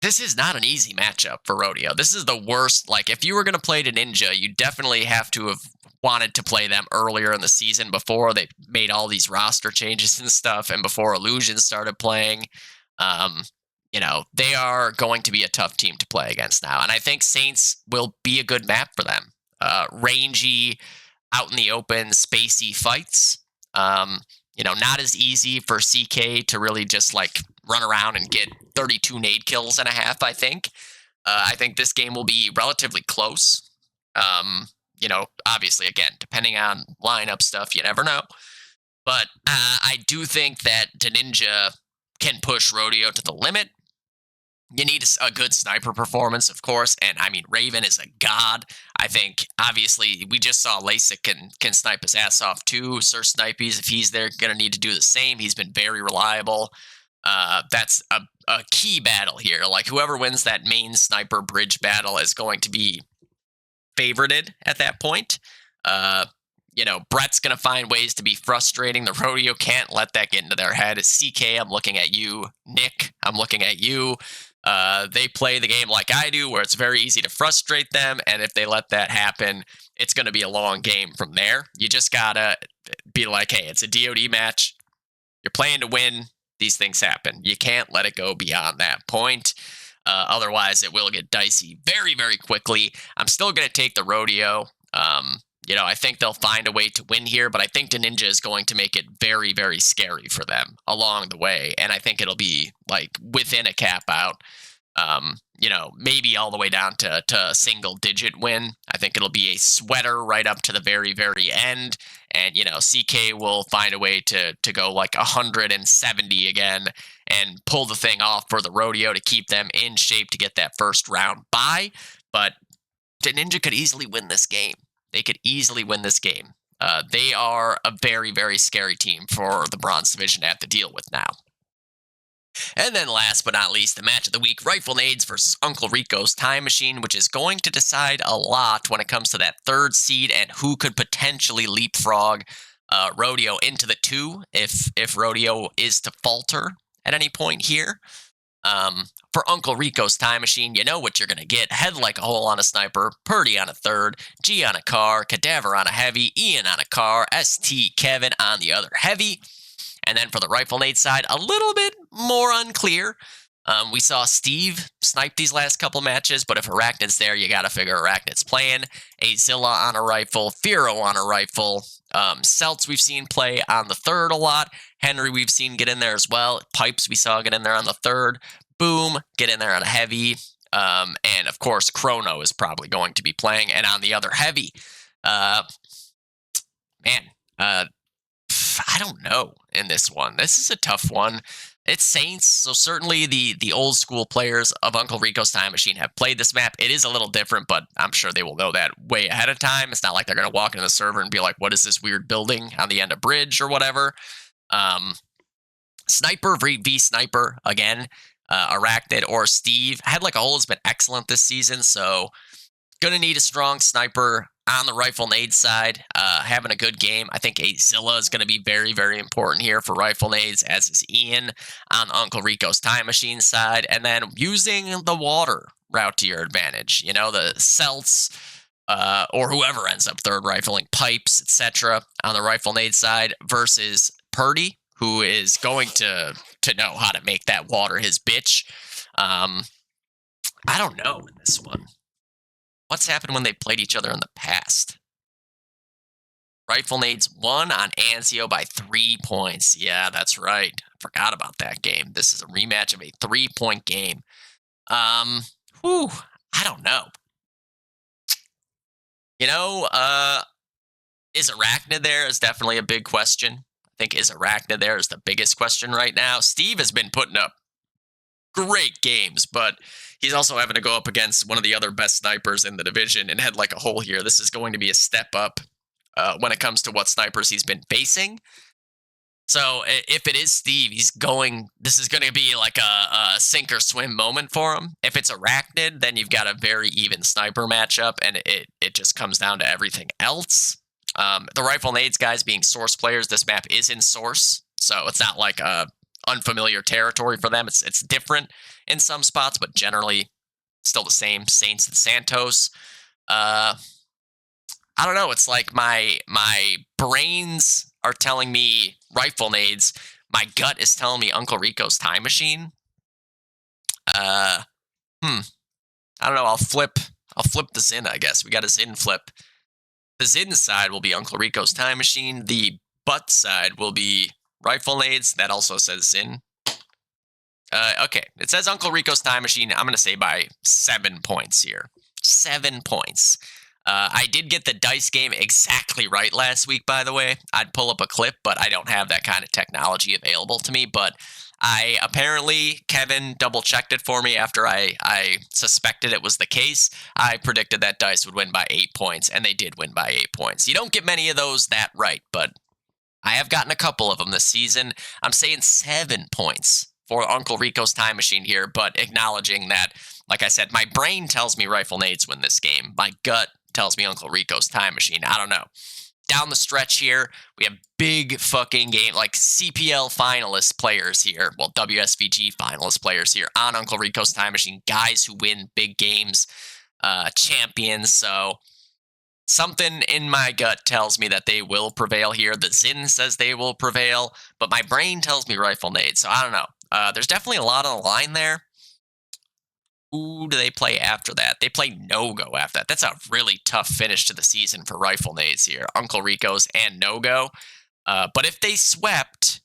Speaker 2: This is not an easy matchup for Rodeo. This is the worst. If you were going to play the Ninja, you definitely have to have wanted to play them earlier in the season before they made all these roster changes and stuff and before Illusion started playing. They are going to be a tough team to play against now. And I think Saints will be a good map for them. Rangy, out in the open, spacey fights. Not as easy for CK to really just run around and get 32 nade kills and a half, I think. I think this game will be relatively close. Obviously, again, depending on lineup stuff, you never know. But I do think that the Ninja can push Rodeo to the limit. You need a good sniper performance, of course, and Raven is a god. I think, obviously, we just saw Lasik can snipe his ass off too. Sir Snipies, if he's there, going to need to do the same. He's been very reliable. That's a a key battle here. Like whoever wins that main sniper bridge battle is going to be favorited at that point. Brett's going to find ways to be frustrating. The rodeo can't let that get into their head. CK, I'm looking at you. Nick, I'm looking at you. They play the game like I do, where it's very easy to frustrate them. And if they let that happen, it's going to be a long game from there. You just got to be like, hey, it's a DOD match. You're playing to win. These things happen. You can't let it go beyond that point. Otherwise, it will get dicey very, very quickly. I'm still going to take the rodeo. I think they'll find a way to win here, but I think the Ninja is going to make it very, very scary for them along the way. And I think it'll be like within a cap out, maybe all the way down to a single digit win. I think it'll be a sweater right up to the very, very end. And, CK will find a way to go like 170 again and pull the thing off for the rodeo to keep them in shape to get that first round bye. But the Ninja could easily win this game. They could easily win this game. They are a very, very scary team for the Bronze Division to have to deal with now. And then last but not least, the match of the week, Rifle Nades versus Uncle Rico's Time Machine, which is going to decide a lot when it comes to that third seed and who could potentially leapfrog Rodeo into the 2 if Rodeo is to falter at any point here. For Uncle Rico's Time Machine, you know what you're going to get. Head like a hole on a sniper, Purdy on a third, G on a car, Cadaver on a heavy, Ian on a car, ST Kevin on the other heavy. And then for the Rifle Nade side, a little bit more unclear. We saw Steve snipe these last couple matches, but if Arachnid's there, you got to figure Arachnid's playing. Azilla on a rifle, Firo on a rifle. Celts we've seen play on the third a lot. Henry we've seen get in there as well. Pipes we saw get in there on the third. Boom, get in there on a heavy. And of course, Chrono is probably going to be playing. And on the other heavy, I don't know in this one. This is a tough one. It's Saints, so certainly the old school players of Uncle Rico's Time Machine have played this map. It is a little different, but I'm sure they will know that way ahead of time. It's not like they're going to walk into the server and be like, what is this weird building on the end of bridge or whatever. Sniper v Sniper, again, Arachnid or Steve. Head like a hole has been excellent this season, so going to need a strong sniper on the Rifle Nade side, having a good game. I think Azilla is going to be very, very important here for Rifle Nades, as is Ian on Uncle Rico's Time Machine side. And then using the water route to your advantage. The Celts or whoever ends up third rifling, Pipes, etc. on the Rifle Nade side versus Purdy, who is going to know how to make that water his bitch. I don't know in this one. What's happened when they played each other in the past? Rifle Nades won on Anzio by 3 points. Yeah, that's right. I forgot about that game. This is a rematch of a 3-point game. I don't know. Is Arachnid there is definitely a big question. I think is Arachnid there is the biggest question right now. Steve has been putting up great games, but he's also having to go up against one of the other best snipers in the division and head like a hole here. This is going to be a step up when it comes to what snipers he's been facing. So if it is Steve, this is going to be like a sink or swim moment for him. If it's Arachnid, then you've got a very even sniper matchup, and it just comes down to everything else. The Rifle Nades guys being source players, this map is in source, so it's not like unfamiliar territory for them. It's different in some spots, but generally still the same. Saints and Santos. I don't know. It's like my brains are telling me Rifle Nades. My gut is telling me Uncle Rico's Time Machine. I don't know. I'll flip the Zin, I guess. We got a Zin flip. The Zin side will be Uncle Rico's Time Machine. The butt side will be Rifle Nades. That also says Zin. Okay, it says Uncle Rico's Time Machine. I'm going to say by 7 points here. 7 points. I did get the dice game exactly right last week, by the way. I'd pull up a clip, but I don't have that kind of technology available to me. But Kevin double-checked it for me after I suspected it was the case. I predicted that dice would win by 8 points, and they did win by 8 points. You don't get many of those that right, but I have gotten a couple of them this season. I'm saying 7 points for Uncle Rico's Time Machine here, but acknowledging that, like I said, my brain tells me Rifle Nades win this game. My gut tells me Uncle Rico's Time Machine. I don't know. Down the stretch here, we have big fucking game, like CPL finalist players here. Well, WSVG finalist players here on Uncle Rico's Time Machine. Guys who win big games, champions. So something in my gut tells me that they will prevail here. The Zin says they will prevail, but my brain tells me Rifle Nades. So I don't know. There's definitely a lot on the line there. Who do they play after that? They play No-Go after that. That's a really tough finish to the season for Rifle Nades here. Uncle Rico's and No-Go. But if they swept,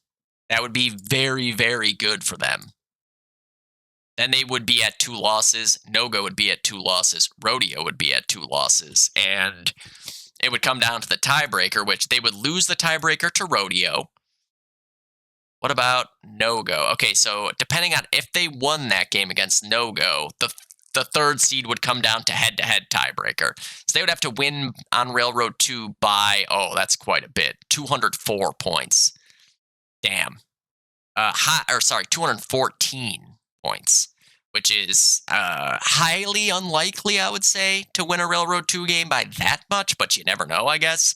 Speaker 2: that would be very, very good for them. Then they would be at 2 losses. No-Go would be at 2 losses. Rodeo would be at 2 losses. And it would come down to the tiebreaker, which they would lose the tiebreaker to Rodeo. What about No-Go? Okay, so depending on if they won that game against No-Go, the third seed would come down to head-to-head tiebreaker. So they would have to win on Railroad 2 by, that's quite a bit, 204 points. Damn. 214 points, which is highly unlikely, I would say, to win a Railroad 2 game by that much, but you never know, I guess.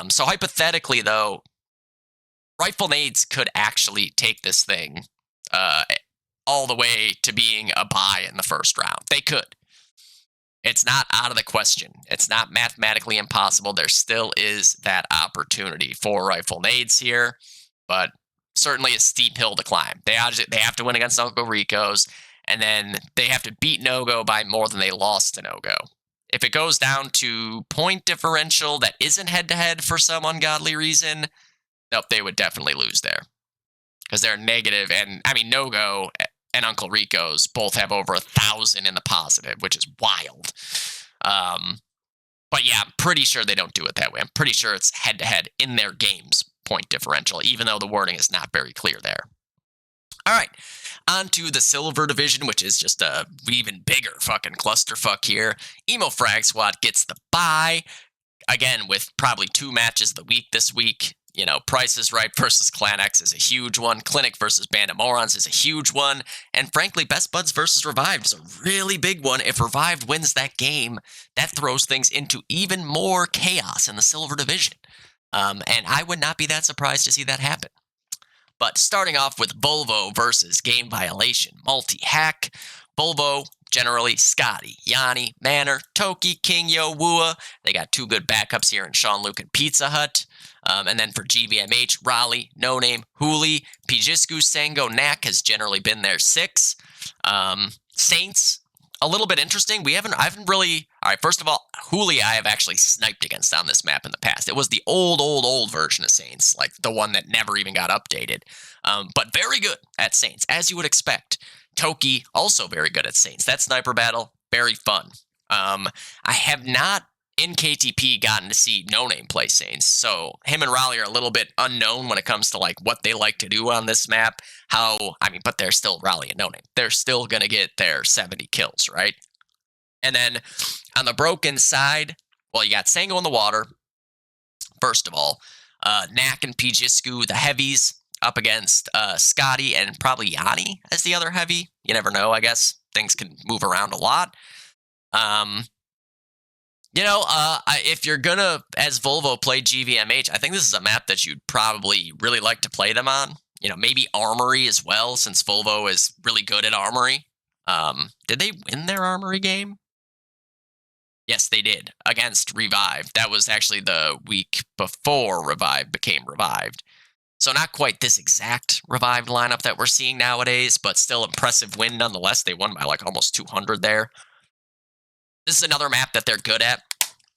Speaker 2: So hypothetically, though, Rifle Nades could actually take this thing all the way to being a bye in the first round. They could. It's not out of the question. It's not mathematically impossible. There still is that opportunity for Rifle Nades here, but certainly a steep hill to climb. They have to win against Uncle Rico's, and then they have to beat No-Go by more than they lost to No-Go. If it goes down to point differential that isn't head-to-head for some ungodly reason, nope, they would definitely lose there. Because they're negative, and I mean, No-Go and Uncle Rico's both have over 1,000 in the positive, which is wild. But yeah, I'm pretty sure they don't do it that way. I'm pretty sure it's head-to-head in their games point differential, even though the wording is not very clear there. All right, on to the Silver Division, which is just a even bigger fucking clusterfuck here. Emo Frag Squad gets the bye, again, with probably 2 matches of the week this week. You know, Price is Right versus Clan X is a huge one. Clinic versus Band of Morons is a huge one. And frankly, Best Buds versus Revived is a really big one. If Revived wins that game, that throws things into even more chaos in the Silver Division. And I would not be that surprised to see that happen. But starting off with Volvo versus Game Violation Multi-Hack. Volvo, generally Scotty, Yanni, Manor, Toki, King, Yo, Wua. They got 2 good backups here in Sean Luke and Pizza Hut. And then for GVMH, Raleigh, No Name, Hooli, Pijisku, Sango, Knack has generally been their 6. Saints, a little bit interesting. I haven't really. All right, first of all, Hooli I have actually sniped against on this map in the past. It was the old version of Saints, like the one that never even got updated. But very good at Saints, as you would expect. Toki, also very good at Saints. That sniper battle, very fun. I have not in KTP gotten to see No Name play Saints, so him and Raleigh are a little bit unknown when it comes to like what they like to do on this map. But they're still Raleigh and No Name. They're still gonna get their 70 kills, right? And then on the broken side, well, you got Sango in the water. First of all, Knack and Pijisku, the heavies, up against Scotty and probably Yanni as the other heavy. You never know, I guess. Things can move around a lot. If you're gonna, as Volvo, play GVMH, I think this is a map that you'd probably really like to play them on. You know, maybe Armory as well, since Volvo is really good at Armory. Did they win their Armory game? Yes, they did, against Revived. That was actually the week before Revived became Revived. So not quite this exact Revived lineup that we're seeing nowadays, but still impressive win nonetheless. They won by like almost 200 there. This is another map that they're good at.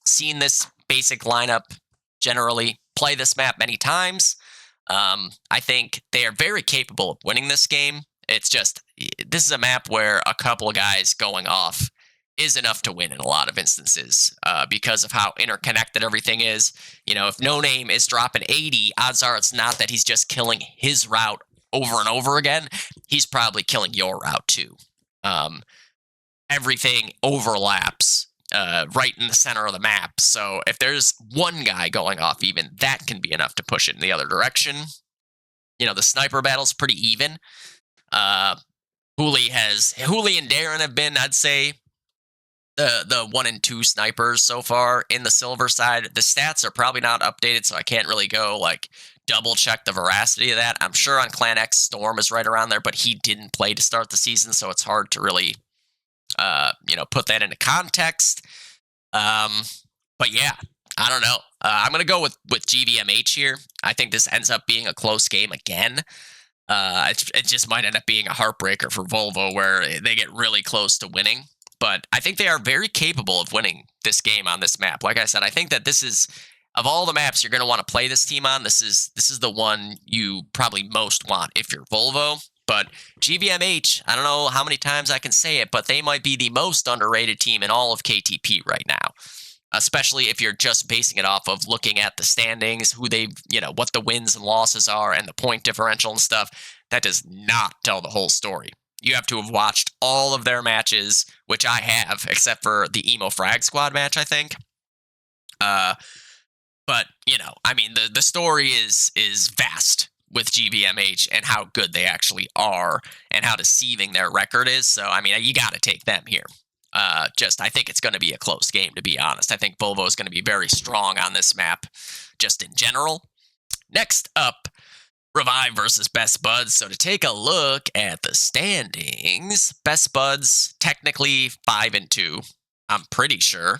Speaker 2: Seen this basic lineup generally, play this map many times. I think they are very capable of winning this game. It's just, this is a map where a couple of guys going off is enough to win in a lot of instances because of how interconnected everything is. You know, if No Name is dropping 80, odds are it's not that he's just killing his route over and over again. He's probably killing your route too. Everything overlaps right in the center of the map. So if there's one guy going off even, that can be enough to push it in the other direction. You know, the sniper battle's pretty even. Hooli and Darren have been, I'd say, the 1 and 2 snipers so far in the silver side. The stats are probably not updated, so I can't really go like double check the veracity of that. I'm sure on Clan X Storm is right around there, but he didn't play to start the season, so it's hard to really put that into context. But yeah, I don't know. I'm gonna go with GVMH here. I think this ends up being a close game again. It just might end up being a heartbreaker for Volvo where they get really close to winning. But I think they are very capable of winning this game on this map. Like I said, I think that this is, of all the maps you're going to want to play this team on, this is the one you probably most want if you're Volvo. But GVMH, I don't know how many times I can say it, but they might be the most underrated team in all of KTP right now. Especially if you're just basing it off of looking at the standings, who they've, what the wins and losses are, and the point differential and stuff. That does not tell the whole story. You have to have watched all of their matches, which I have, except for the Emo Frag Squad match, I think. But, the story is vast with GVMH and how good they actually are and how deceiving their record is. So, you got to take them here. I think it's going to be a close game, to be honest. I think Volvo is going to be very strong on this map, just in general. Next up, Revive versus Best Buds. So to take a look at the standings, Best Buds technically 5 and 2. I'm pretty sure.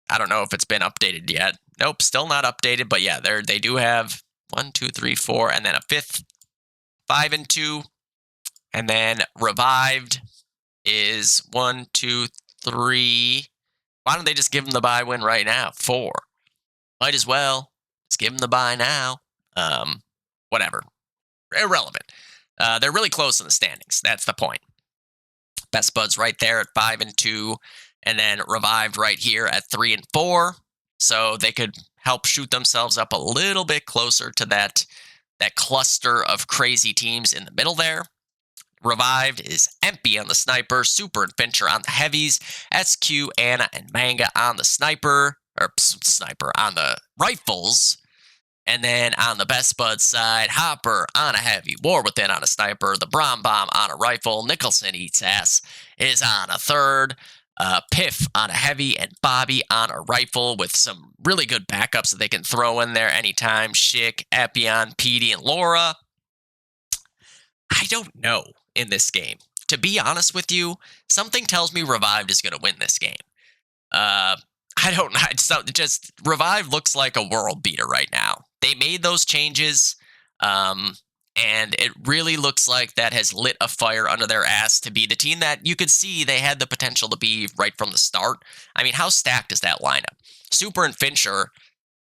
Speaker 2: I don't know if it's been updated yet. Nope, still not updated. But yeah, they do have 1, 2, 3, 4, and then a fifth 5 and 2, and then Revived is 1, 2, 3. Why don't they just give them the bye win right now? 4. Might as well. Let's give them the bye now. Whatever. Irrelevant. They're really close in the standings. That's the point. Best Buds right there at 5 and 2, and then Revived right here at 3 and 4. So they could help shoot themselves up a little bit closer to that cluster of crazy teams in the middle there. Revived is Empy on the sniper, Super and Fincher on the heavies, SQ, Anna, and Manga on the sniper on the rifles. And then on the Best Bud side, Hopper on a heavy, War Within on a sniper, the Brom Bomb on a rifle, Nicholson Eats Ass is on a third, Piff on a heavy, and Bobby on a rifle with some really good backups that they can throw in there anytime. Schick, Epion, Petey, and Laura. I don't know in this game. To be honest with you, something tells me Revived is going to win this game. I don't know. Just Revive looks like a world beater right now. They made those changes, and it really looks like that has lit a fire under their ass to be the team that you could see they had the potential to be right from the start. How stacked is that lineup? Super and Fincher,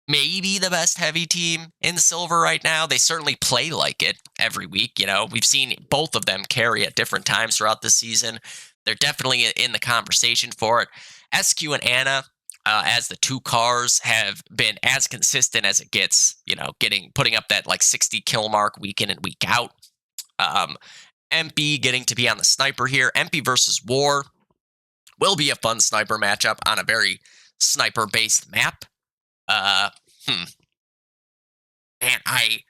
Speaker 2: maybe the best heavy team in silver right now. They certainly play like it every week. We've seen both of them carry at different times throughout the season. They're definitely in the conversation for it. SQ and Anna, as the two cars, have been as consistent as it gets, putting up that like 60 kill mark week in and week out. MP getting to be on the sniper here. MP versus War will be a fun sniper matchup on a very sniper-based map. Man, I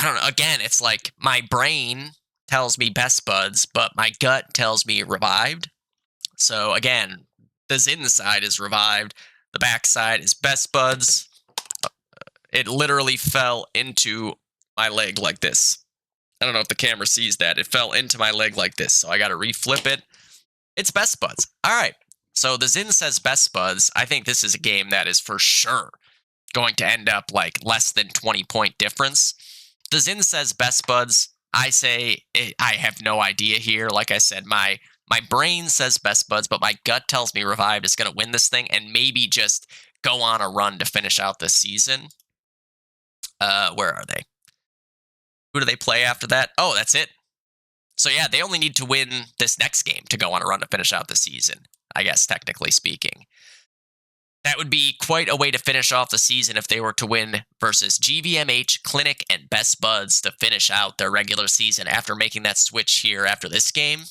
Speaker 2: don't know. Again, it's like my brain tells me Best Buds, but my gut tells me Revived. So again, the Zin side is Revived. The back side is Best Buds. It literally fell into my leg like this. I don't know if the camera sees that. It fell into my leg like this, so I got to reflip it. It's Best Buds. All right. So the Zin says Best Buds. I think this is a game that is for sure going to end up like less than 20-point difference. The Zin says Best Buds. I say I have no idea here. Like I said, my brain says Best Buds, but my gut tells me Revived is going to win this thing and maybe just go on a run to finish out this season. Where are they? Who do they play after that? Oh, that's it. So yeah, they only need to win this next game to go on a run to finish out the season, I guess, technically speaking. That would be quite a way to finish off the season if they were to win versus GVMH, Clinic, and Best Buds to finish out their regular season after making that switch here after this game.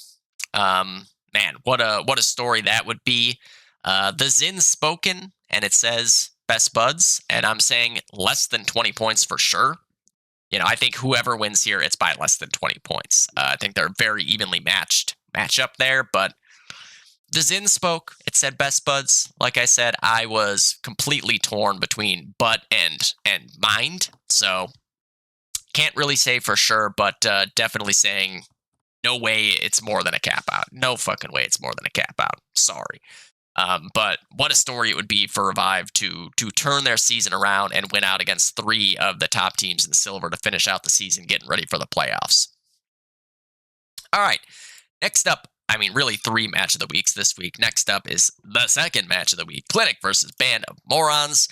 Speaker 2: Man, what a story that would be. The Zin's spoken, and it says Best Buds, and I'm saying less than 20 points for sure. I think whoever wins here, it's by less than 20 points. I think they're very evenly matched matchup there, but the Zin spoke. It said best buds. Like I said, I was completely torn between butt and mind. So can't really say for sure, but definitely saying no way it's more than a cap out. No fucking way it's more than a cap out. Sorry. But what a story it would be for Revive to turn their season around and win out against 3 of the top teams in silver to finish out the season, getting ready for the playoffs. All right, next up, really 3 match of the weeks this week. Next up is the second match of the week, Clinic versus Band of Morons.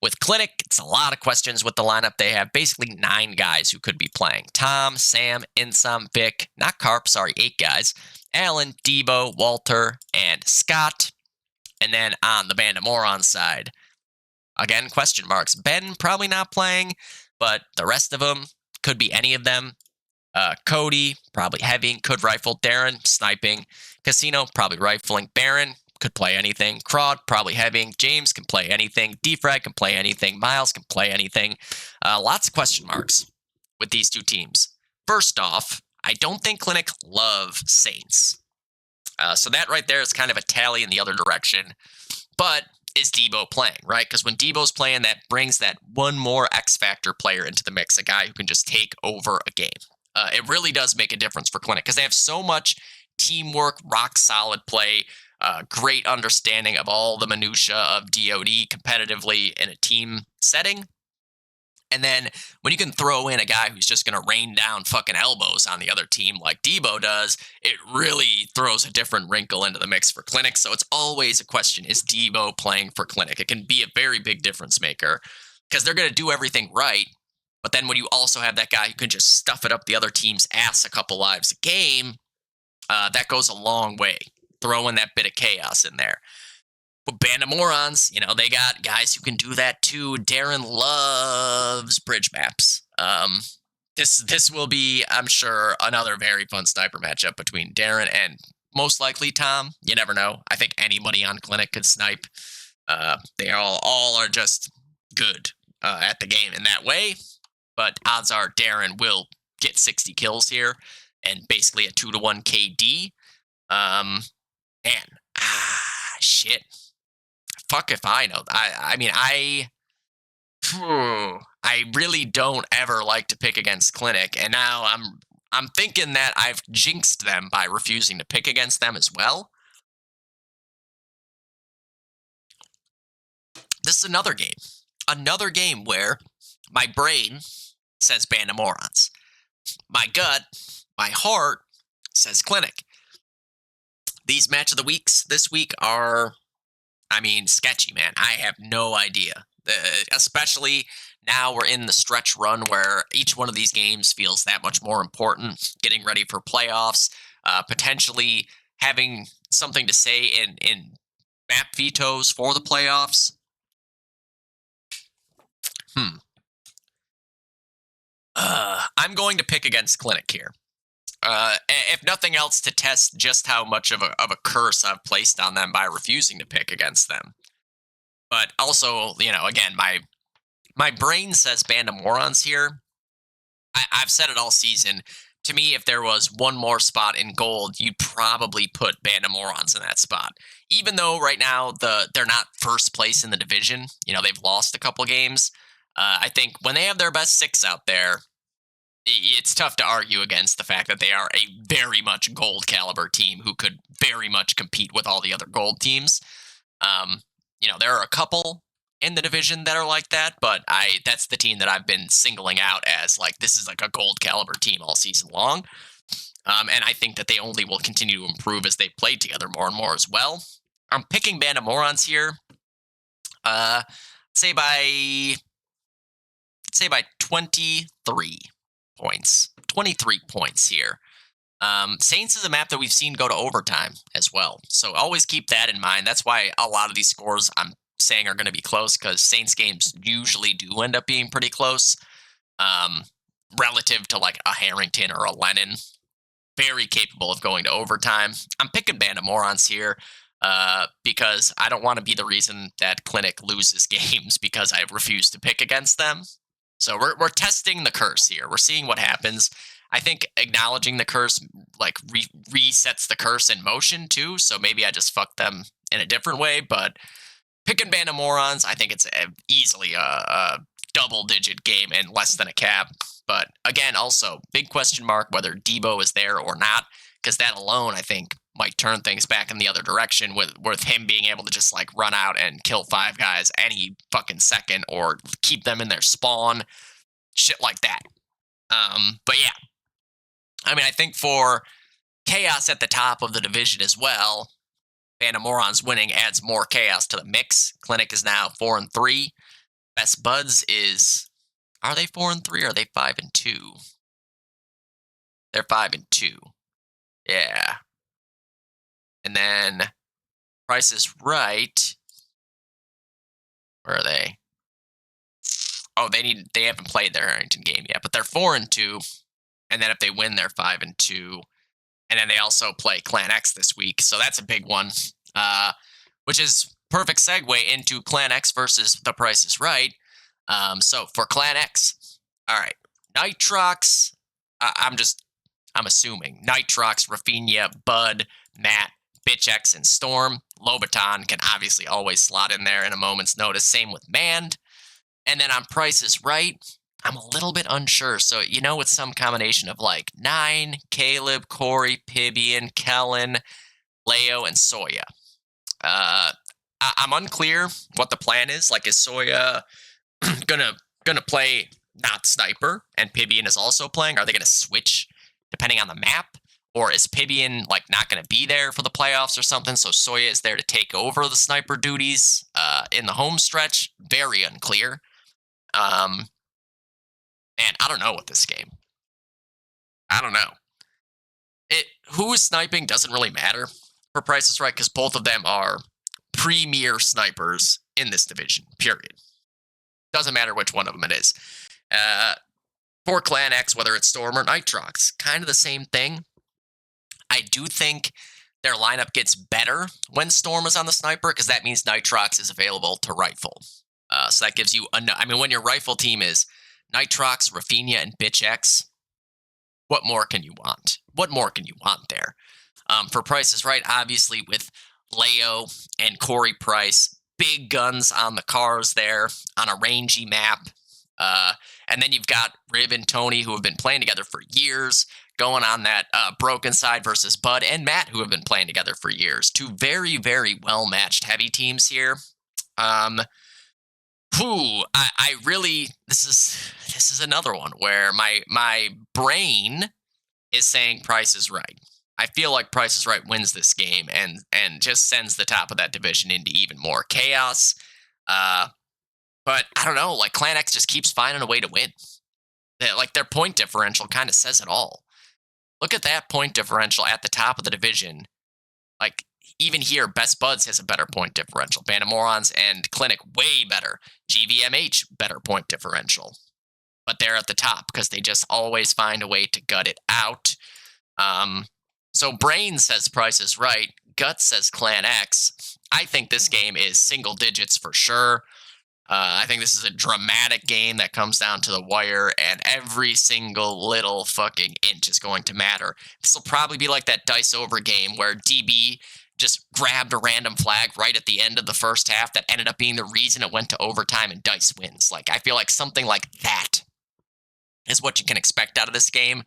Speaker 2: With Clinic, it's a lot of questions with the lineup. They have basically 9 guys who could be playing. Tom, Sam, Insam, Vic, not Carp, sorry, 8 guys. Alan, Debo, Walter, and Scott. And then on the Band of Morons side, again, question marks. Ben probably not playing, but the rest of them could be any of them. Cody, probably heavy, could rifle. Darren, sniping. Casino, probably rifling. Baron, could play anything. Crawd, probably heavy. James can play anything. Defrag can play anything. Miles can play anything. Lots of question marks with these 2 teams. First off, I don't think Clinic love Saints. So that right there is kind of a tally in the other direction. But is Debo playing, right? Because when Debo's playing, that brings that one more X Factor player into the mix, a guy who can just take over a game. It really does make a difference for Clinic because they have so much teamwork, rock solid play, great understanding of all the minutia of DoD competitively in a team setting. And then when you can throw in a guy who's just going to rain down fucking elbows on the other team like Debo does, it really throws a different wrinkle into the mix for Clinic. So it's always a question, is Debo playing for Clinic? It can be a very big difference maker because they're going to do everything right. But then when you also have that guy who can just stuff it up the other team's ass a couple lives a game, that goes a long way. Throwing that bit of chaos in there. But Band of Morons, they got guys who can do that too. Darren loves bridge maps. This will be, I'm sure, another very fun sniper matchup between Darren and most likely Tom. You never know. I think anybody on Clinic could snipe. They all are just good at the game in that way. But odds are Darren will get 60 kills here and basically a 2-to-1 KD. Shit. Fuck if I know. I really don't ever like to pick against Clinic, and now I'm thinking that I've jinxed them by refusing to pick against them as well. This is another game where my brain says Band of Morons. My gut, my heart says Clinic. These match of the weeks this week are, sketchy, man. I have no idea. Especially now we're in the stretch run where each one of these games feels that much more important. Getting ready for playoffs, potentially having something to say in map vetoes for the playoffs. I'm going to pick against Clinic here. If nothing else, to test just how much of a curse I've placed on them by refusing to pick against them. But also, again, my brain says Band of Morons here. I've said it all season. To me, if there was one more spot in gold, you'd probably put Band of Morons in that spot. Even though right now they're not first place in the division, they've lost a couple games. I think when they have their best 6 out there, it's tough to argue against the fact that they are a very much gold caliber team who could very much compete with all the other gold teams. There are a couple in the division that are like that, but that's the team that I've been singling out as this is like a gold caliber team all season long. And I think that they only will continue to improve as they play together more and more as well. I'm picking Band of Morons here. Say by 23 points. 23 points here. Saints is a map that we've seen go to overtime as well. So always keep that in mind. That's why a lot of these scores I'm saying are going to be close, because Saints games usually do end up being pretty close. Relative to a Harrington or a Lennon. Very capable of going to overtime. I'm picking Band of Morons here because I don't want to be the reason that Clinic loses games because I refuse to pick against them. So we're testing the curse here. We're seeing what happens. I think acknowledging the curse like resets the curse in motion too. So maybe I just fucked them in a different way. But picking Band of Morons, I think it's easily a double-digit game and less than a cap. But again, also big question mark whether Debo is there or not, because that alone, I think, might turn things back in the other direction with him being able to just like run out and kill 5 guys any fucking second or keep them in their spawn, shit like that. But yeah, I mean, I think for chaos at the top of the division as well, Band of Morons winning adds more chaos to the mix. Clinic is now 4-3. Best Buds is, are they 4-3 or are they 5-2? They're 5-2. Yeah. And then Price is Right. Where are they? Oh, they haven't played their Harrington game yet, but they're 4-2. And then if they win, they're 5-2. And then they also play Clan X this week, so that's a big one. Which is perfect segue into Clan X versus The Price is Right. So for Clan X, all right, Nitrox. I'm assuming Nitrox, Rafinha, Bud, Matt, Bitch X, and Storm. Lobaton can obviously always slot in there in a moment's notice. Same with Mand. And then on Price is Right, I'm a little bit unsure. So, it's some combination of like 9, Caleb, Corey, Pibian, Kellen, Leo, and Soya. I'm unclear what the plan is. Like, is Soya gonna play not Sniper, and Pibian is also playing? Are they gonna switch depending on the map? Or is Pibian like not going to be there for the playoffs or something? So Soya is there to take over the sniper duties in the home stretch. Very unclear. And I don't know with this game. I don't know. Who is sniping doesn't really matter for Price is Right, because both of them are premier snipers in this division, period. Doesn't matter which one of them it is. For Clan X, whether it's Storm or Nitrox, kind of the same thing. I do think their lineup gets better when Storm is on the sniper, because that means Nitrox is available to rifle. So that gives you when your rifle team is Nitrox, Rafinha, and Bitch X, what more can you want? What more can you want there? For Price is Right, obviously with Leo and Corey Price, big guns on the cars there on a rangy map. And then you've got Rib and Tony, who have been playing together for years, going on that Broken Side versus Bud and Matt, who have been playing together for years. 2 very, very well-matched heavy teams here. I really, this is another one where my brain is saying Price is Right. I feel like Price is Right wins this game and just sends the top of that division into even more chaos. But I don't know, like Clan X just keeps finding a way to win. Their point differential kind of says it all. Look at that point differential at the top of the division. Like, even here, Best Buds has a better point differential. Band of Morons and Clinic, way better. GVMH, better point differential. But they're at the top because they just always find a way to gut it out. So Brain says Price is Right. Gut says Clan X. I think this game is single digits for sure. I think this is a dramatic game that comes down to the wire, and every single little fucking inch is going to matter. This will probably be like that dice over game where DB just grabbed a random flag right at the end of the first half that ended up being the reason it went to overtime and dice wins. Like, I feel like something like that is what you can expect out of this game.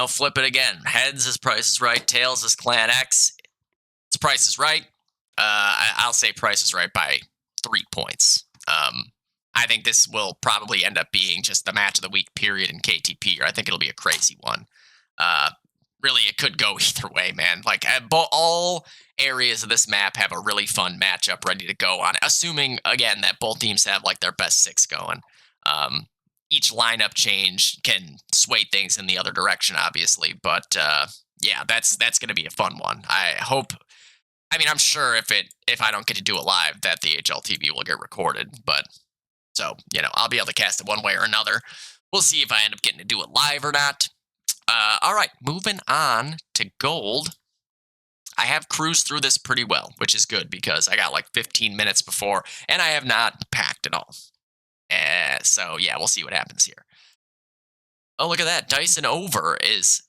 Speaker 2: Flip it again. Heads is Price is Right. Tails is Clan X. It's Price is Right. I'll say Price is Right by 3 points. I think this will probably end up being just the match of the week period in KTP, or I think it'll be a crazy one. Really, it could go either way, man. Like, all areas of this map have a really fun matchup ready to go on, assuming, again, that both teams have, like, their best 6 going. Each lineup change can sway things in the other direction, obviously, but, yeah, that's going to be a fun one. I'm sure if I don't get to do it live, that the HLTV will get recorded, but so, I'll be able to cast it one way or another. We'll see if I end up getting to do it live or not. All right, moving on to gold. I have cruised through this pretty well, which is good because I got like 15 minutes before, and I have not packed at all. So yeah, we'll see what happens here. Oh, look at that. Dyson over is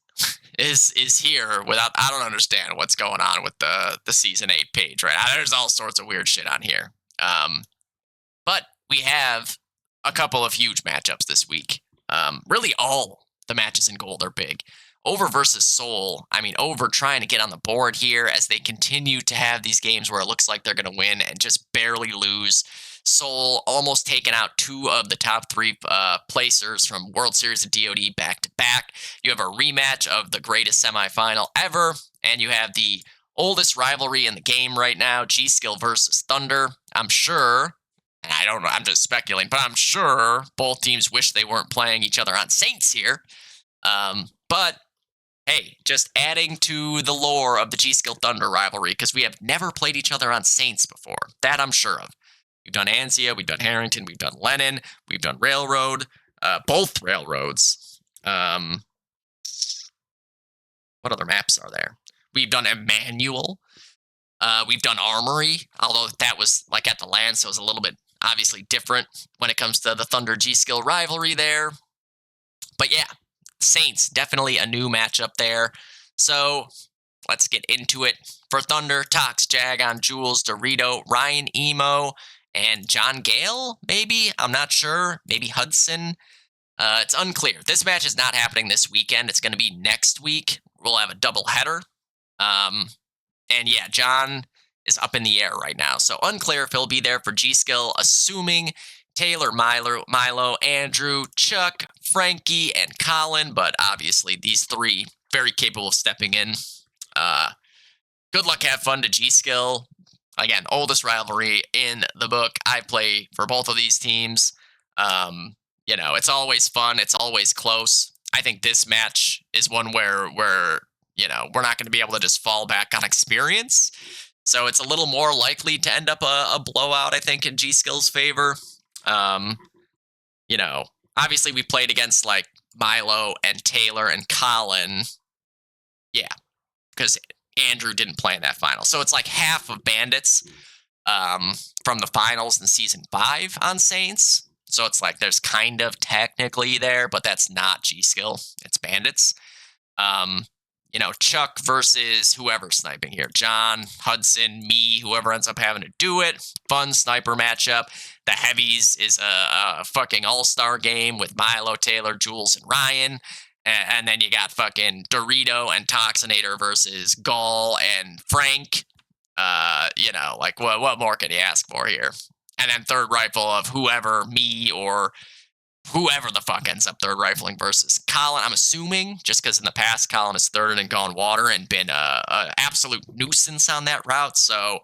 Speaker 2: here without. I don't understand what's going on with the season 8 page, right? There's all sorts of weird shit on here. But we have a couple of huge matchups this week. Really, all the matches in gold are big. Over versus Seoul. I mean, Over trying to get on the board here as they continue to have these games where it looks like they're going to win and just barely lose. Seoul almost taking out 2 of the top 3 placers from World Series of DoD back to back. You have a rematch of the greatest semifinal ever, and you have the oldest rivalry in the game right now, G-Skill versus Thunder. I'm sure, and I don't know, I'm just speculating, but I'm sure both teams wish they weren't playing each other on Saints here. But hey, just adding to the lore of the G-Skill Thunder rivalry, because we have never played each other on Saints before. That I'm sure of. We've done Anzia, we've done Harrington, we've done Lennon, we've done Railroad, both Railroads. What other maps are there? We've done Emmanuel. We've done Armory, although that was like at the land, so it was a little bit obviously different when it comes to the Thunder G-Skill rivalry there. But yeah, Saints, definitely a new matchup there. So let's get into it. For Thunder, Tox, Jagon, Jules, Dorito, Ryan Emo, and John Gale, maybe? I'm not sure. Maybe Hudson. It's unclear. This match is not happening this weekend. It's going to be next week. We'll have a double header. And yeah, John is up in the air right now. So unclear if he'll be there for G-Skill, assuming Taylor, Milo, Andrew, Chuck, Frankie, and Colin. But obviously, these 3 very capable of stepping in. Good luck, have fun to G-Skill. Again, oldest rivalry in the book. I play for both of these teams. It's always fun. It's always close. I think this match is one where we're not going to be able to just fall back on experience. So it's a little more likely to end up a blowout, I think, in G-Skill's favor. Obviously we played against like Milo and Taylor and Colin. Yeah, because Andrew didn't play in that final. So it's like half of Bandits from the finals in season 5 on Saints. So it's like there's kind of technically there, but that's not G-Skill. It's Bandits. Chuck versus whoever's sniping here. John, Hudson, me, whoever ends up having to do it. Fun sniper matchup. The heavies is a fucking all-star game with Milo, Taylor, Jules, and Ryan. And then you got fucking Dorito and Toxinator versus Gall and Frank. What more can you ask for here? And then third rifle of whoever, me or whoever the fuck ends up third rifling versus Colin. I'm assuming, just because in the past Colin has thirded and gone water and been a absolute nuisance on that route. So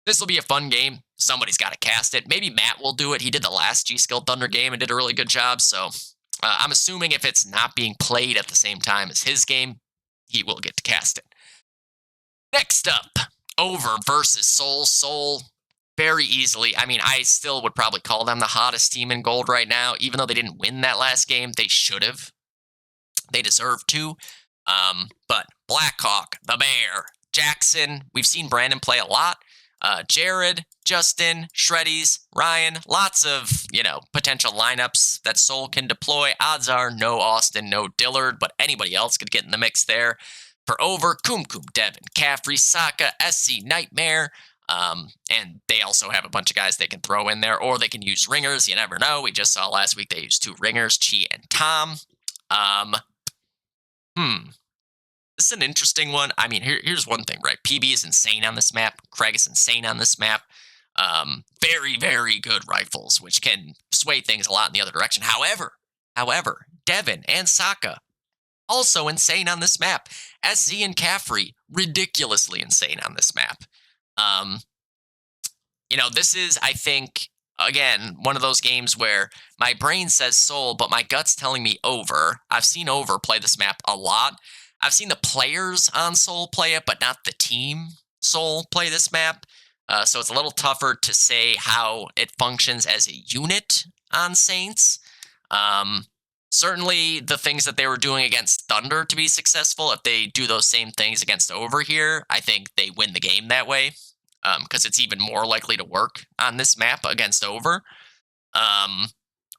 Speaker 2: this will be a fun game. Somebody's got to cast it. Maybe Matt will do it. He did the last G-Skill Thunder game and did a really good job. So I'm assuming if it's not being played at the same time as his game, he will get to cast it. Next up, Over versus Soul. Soul, very easily. I mean, I still would probably call them the hottest team in gold right now. Even though they didn't win that last game, they should have. They deserve to. But Blackhawk, the Bear, Jackson, we've seen Brandon play a lot. Jared, Justin, Shreddies, Ryan, lots of, potential lineups that Soul can deploy. Odds are no Austin, no Dillard, but anybody else could get in the mix there. For Over, Kum, Devin, Caffrey, Sokka, SC, Nightmare, and they also have a bunch of guys they can throw in there, or they can use ringers. You never know. We just saw last week they used 2 ringers, Chi and Tom. This is an interesting one. I mean, here's one thing, right? PB is insane on this map. Craig is insane on this map. Very, very good rifles, which can sway things a lot in the other direction. However, Devin and Sokka, also insane on this map. SZ and Caffrey, ridiculously insane on this map. This is, I think, again, one of those games where my brain says Soul, but my gut's telling me Over. I've seen Over play this map a lot. I've seen the players on Soul play it, but not the team Soul play this map. So it's a little tougher to say how it functions as a unit on Saints. Certainly the things that they were doing against Thunder to be successful, if they do those same things against Over here, I think they win the game that way, because it's even more likely to work on this map against Over.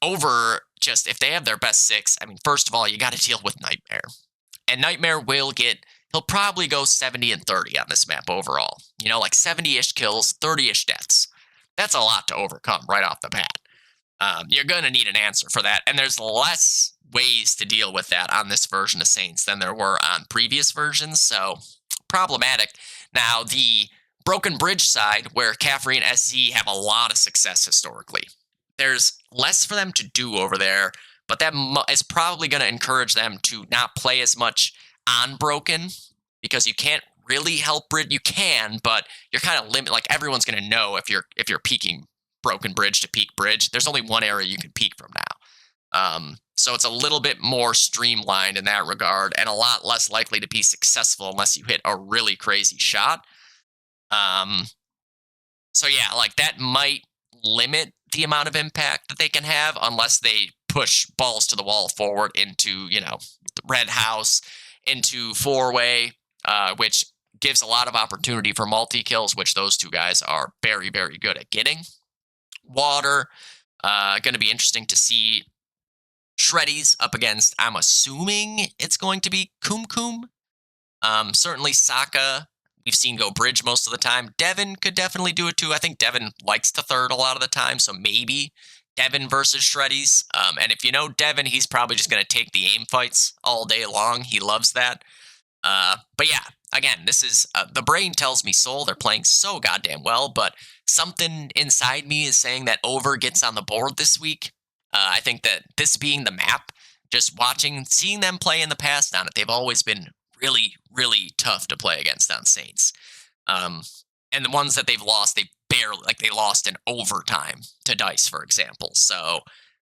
Speaker 2: Over just if they have their best 6, I mean, first of all, you got to deal with Nightmare. And Nightmare he'll probably go 70 and 30 on this map overall. You know, like 70-ish kills, 30-ish deaths. That's a lot to overcome right off the bat. You're going to need an answer for that. And there's less ways to deal with that on this version of Saints than there were on previous versions. So, problematic. Now, the Broken Bridge side, where Caffrey and SZ have a lot of success historically, there's less for them to do over there, but that is probably going to encourage them to not play as much on Broken, because you can't really help Bridge. You can, but you're kind of limited. Like, everyone's going to know if you're peeking Broken Bridge to peak Bridge. There's only one area you can peek from now. So it's a little bit more streamlined in that regard, and a lot less likely to be successful unless you hit a really crazy shot. So yeah, like, that might limit the amount of impact that they can have unless they push balls to the wall forward into, the Red House, into 4-way, which gives a lot of opportunity for multi-kills, which those two guys are very, very good at getting. Water, going to be interesting to see Shreddies up against, I'm assuming it's going to be Kum. Certainly Sokka, we've seen go bridge most of the time. Devin could definitely do it too. I think Devin likes to third a lot of the time, so maybe Devin versus Shreddies. And if you know Devin, he's probably just going to take the aim fights all day long. He loves that. But yeah, again, this is, the brain tells me Soul, they're playing so goddamn well, but something inside me is saying that Over gets on the board this week. I think that this being the map, just seeing them play in the past on it, they've always been really, really tough to play against on Saints. And the ones that they've lost, they lost in overtime to DICE, for example. So,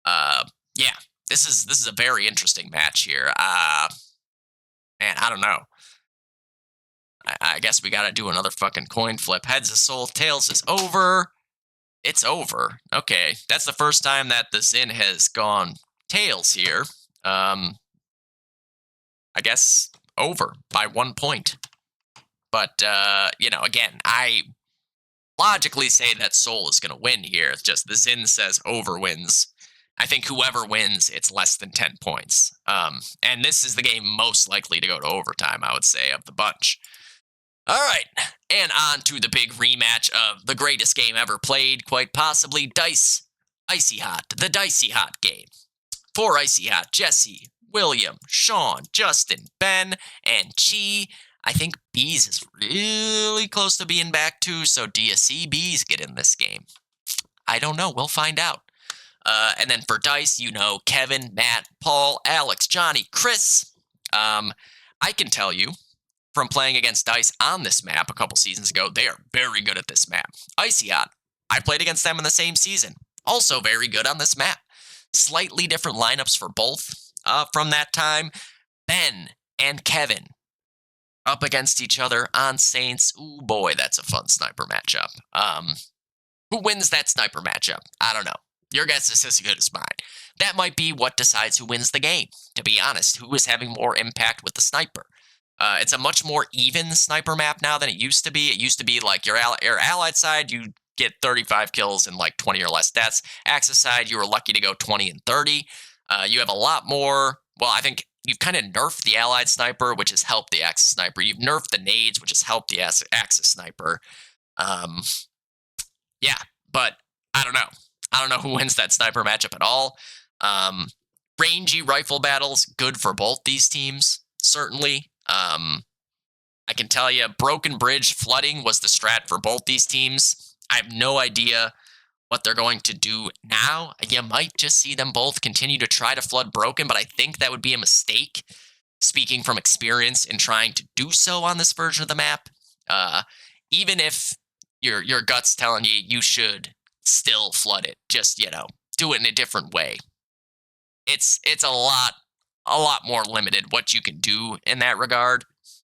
Speaker 2: yeah, this is a very interesting match here. Man, I don't know. I guess we got to do another fucking coin flip. Heads is Soul, tails is Over. It's over. Okay, that's the first time that the Zin has gone tails here. I guess Over by 1 point. But, again, I logically say that Soul is going to win here. It's just the Zin says Over wins. I think whoever wins, it's less than 10 points. And this is the game most likely to go to overtime, I would say, of the bunch. All right, and on to the big rematch of the greatest game ever played, quite possibly DICE Icy Hot, the Dicey Hot game. For Icy Hot, Jesse, William, Sean, Justin, Ben, and Chi. I think Bees is really close to being back too, so do you see Bees get in this game? I don't know, we'll find out. And then for DICE, Kevin, Matt, Paul, Alex, Johnny, Chris. I can tell you, from playing against DICE on this map a couple seasons ago, they are very good at this map. Icy Hot, I played against them in the same season. Also very good on this map. Slightly different lineups for both from that time. Ben and Kevin up against each other on Saints. Ooh, boy, that's a fun sniper matchup. Who wins that sniper matchup? I don't know. Your guess is as good as mine. That might be what decides who wins the game, to be honest. Who is having more impact with the sniper? It's a much more even sniper map now than it used to be. It used to be like your allied side, you get 35 kills and like 20 or less deaths. Axis side, you were lucky to go 20 and 30. You have a lot more. Well, I think you've kind of nerfed the allied sniper, which has helped the Axis sniper. You've nerfed the nades, which has helped the Axis sniper. Yeah, but I don't know. I don't know who wins that sniper matchup at all. Rangy rifle battles, good for both these teams, certainly. I can tell you, Broken Bridge flooding was the strat for both these teams. I have no idea what they're going to do now. You might just see them both continue to try to flood Broken, but I think that would be a mistake, speaking from experience in trying to do so on this version of the map. Even if your gut's telling you should still flood it, just, do it in a different way. It's a lot more limited what you can do in that regard.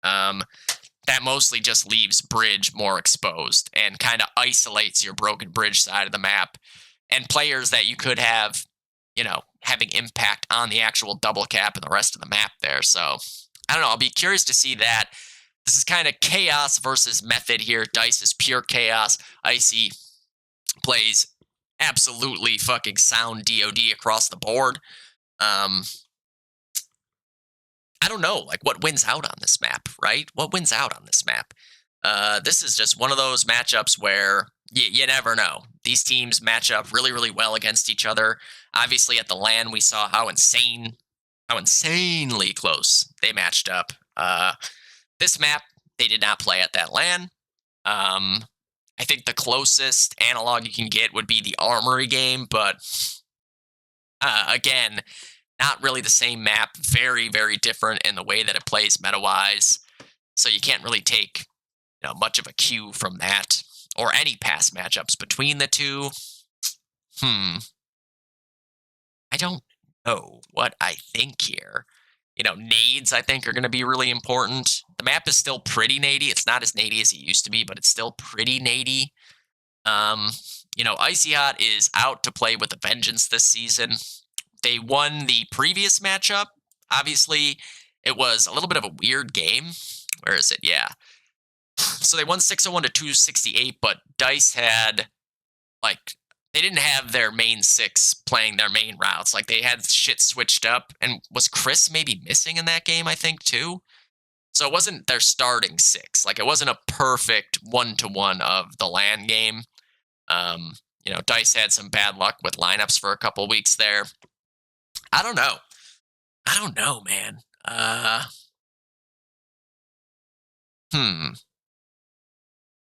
Speaker 2: That mostly just leaves Bridge more exposed and kind of isolates your Broken Bridge side of the map and players that you could have, having impact on the actual double cap and the rest of the map there. So, I don't know. I'll be curious to see that. This is kind of chaos versus method here. DICE is pure chaos. Icy plays absolutely fucking sound DOD across the board. I don't know, like, what wins out on this map, right? What wins out on this map? This is just one of those matchups where you never know. These teams match up really, really well against each other. Obviously, at the LAN, we saw how insanely close they matched up. This map, they did not play at that LAN. I think the closest analog you can get would be the Armory game, but again, not really the same map. Very, very different in the way that it plays meta-wise. So you can't really take much of a cue from that or any past matchups between the two. I don't know what I think here. Nades, I think, are going to be really important. The map is still pretty nady. It's not as nady as it used to be, but it's still pretty nady. Icy Hot is out to play with a vengeance this season. They won the previous matchup. Obviously, it was a little bit of a weird game. Where is it? Yeah. So they won 601 to 268, but Dice had, they didn't have their main six playing their main routes. Like, they had shit switched up. And was Chris maybe missing in that game, I think, too? So it wasn't their starting six. Like, it wasn't a perfect one-to-one of the LAN game. Dice had some bad luck with lineups for a couple weeks there. I don't know, man.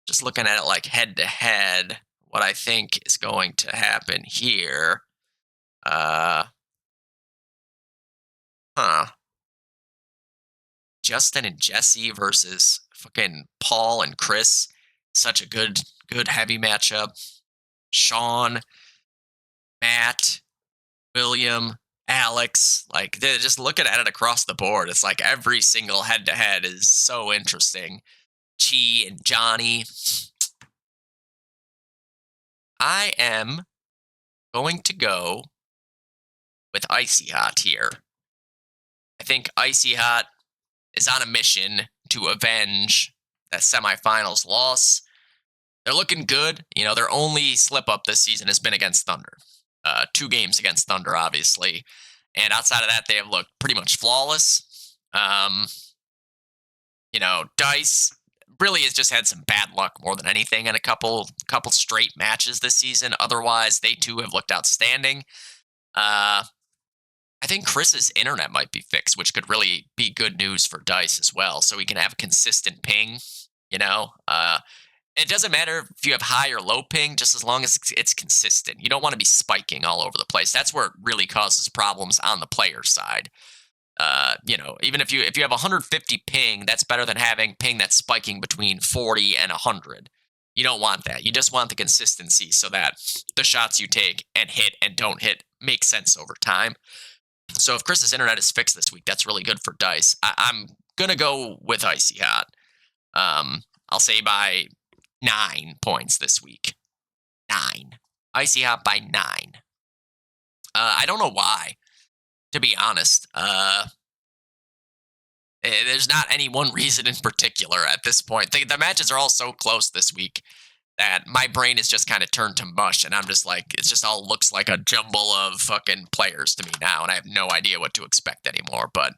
Speaker 2: Just looking at it like head to head, what I think is going to happen here. Justin and Jesse versus fucking Paul and Chris. Such a good heavy matchup. Sean, Matt, William, Alex, like, they're just looking at it across the board. It's like every single head-to-head is so interesting. Chi and Johnny. I am going to go with Icy Hot here. I think Icy Hot is on a mission to avenge that semifinals loss. They're looking good. Their only slip-up this season has been against Thunder. 2 games against Thunder, obviously. And outside of that, they have looked pretty much flawless. Dice really has just had some bad luck more than anything in a couple straight matches this season. Otherwise, they too have looked outstanding. I think Chris's internet might be fixed, which could really be good news for Dice as well. So he can have a consistent ping, It doesn't matter if you have high or low ping, just as long as it's consistent. You don't want to be spiking all over the place. That's where it really causes problems on the player side. Even if you have 150 ping, that's better than having ping that's spiking between 40 and 100. You don't want that. You just want the consistency so that the shots you take and hit and don't hit make sense over time. So if Chris's internet is fixed this week, that's really good for Dice. I'm going to go with Icy Hot. I'll say by 9 points this week. 9. Icy Hot by 9. I don't know why, to be honest. There's not any one reason in particular at this point. The matches are all so close this week that my brain is just kind of turned to mush, and I'm just like, it just all looks like a jumble of fucking players to me now, and I have no idea what to expect anymore. But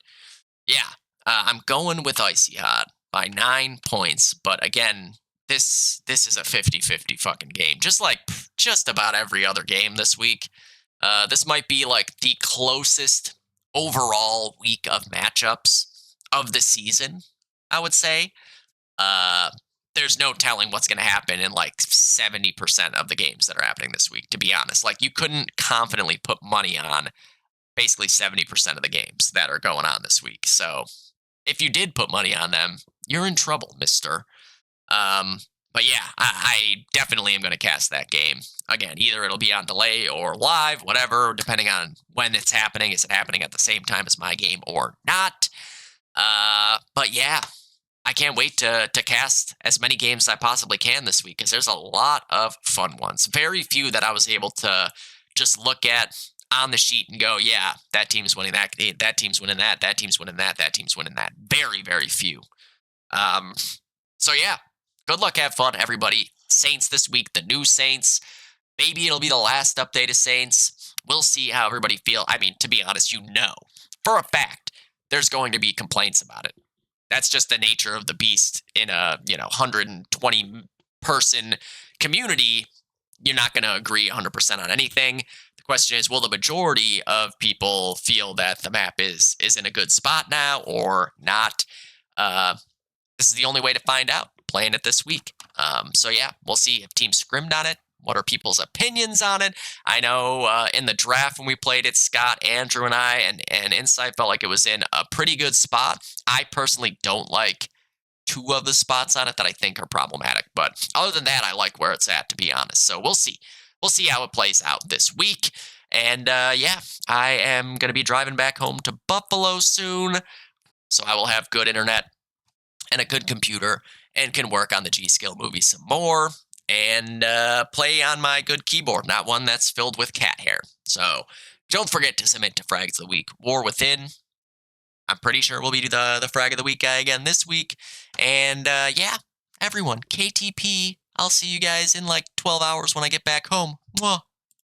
Speaker 2: yeah, I'm going with Icy Hot by 9 points. But again, this is a 50-50 fucking game, just like just about every other game this week. This might be like the closest overall week of matchups of the season, I would say. There's no telling what's going to happen in like 70% of the games that are happening this week, to be honest. Like, you couldn't confidently put money on basically 70% of the games that are going on this week. So if you did put money on them, you're in trouble, mister. But yeah, I definitely am going to cast that game. Again, either it'll be on delay or live, whatever, depending on when it's happening. Is it happening at the same time as my game or not? But yeah, I can't wait to cast as many games as I possibly can this week, because there's a lot of fun ones. Very few that I was able to just look at on the sheet and go, yeah, that team's winning that team's winning that team's winning that team's winning that. Very, very few. So yeah, good luck, have fun, everybody. Saints this week, the new Saints. Maybe it'll be the last update of Saints. We'll see how everybody feels. I mean, to be honest, for a fact, there's going to be complaints about it. That's just the nature of the beast in a 120 person community. You're not going to agree 100% on anything. The question is, will the majority of people feel that the map is in a good spot now or not? This is the only way to find out, playing it this week. So yeah, we'll see if teams scrimmed on it. What are people's opinions on it? I know in the draft when we played it, Scott, Andrew, and I, and Insight felt like it was in a pretty good spot. I personally don't like two of the spots on it that I think are problematic. But other than that, I like where it's at, to be honest. So we'll see. We'll see how it plays out this week. And yeah, I am going to be driving back home to Buffalo soon. So I will have good internet and a good computer and can work on the G-Skill movie some more and play on my good keyboard, not one that's filled with cat hair. So don't forget to submit to Frags of the Week. War Within, I'm pretty sure we'll be the Frag of the Week guy again this week. And yeah, everyone, KTP, I'll see you guys in like 12 hours when I get back home. Mwah.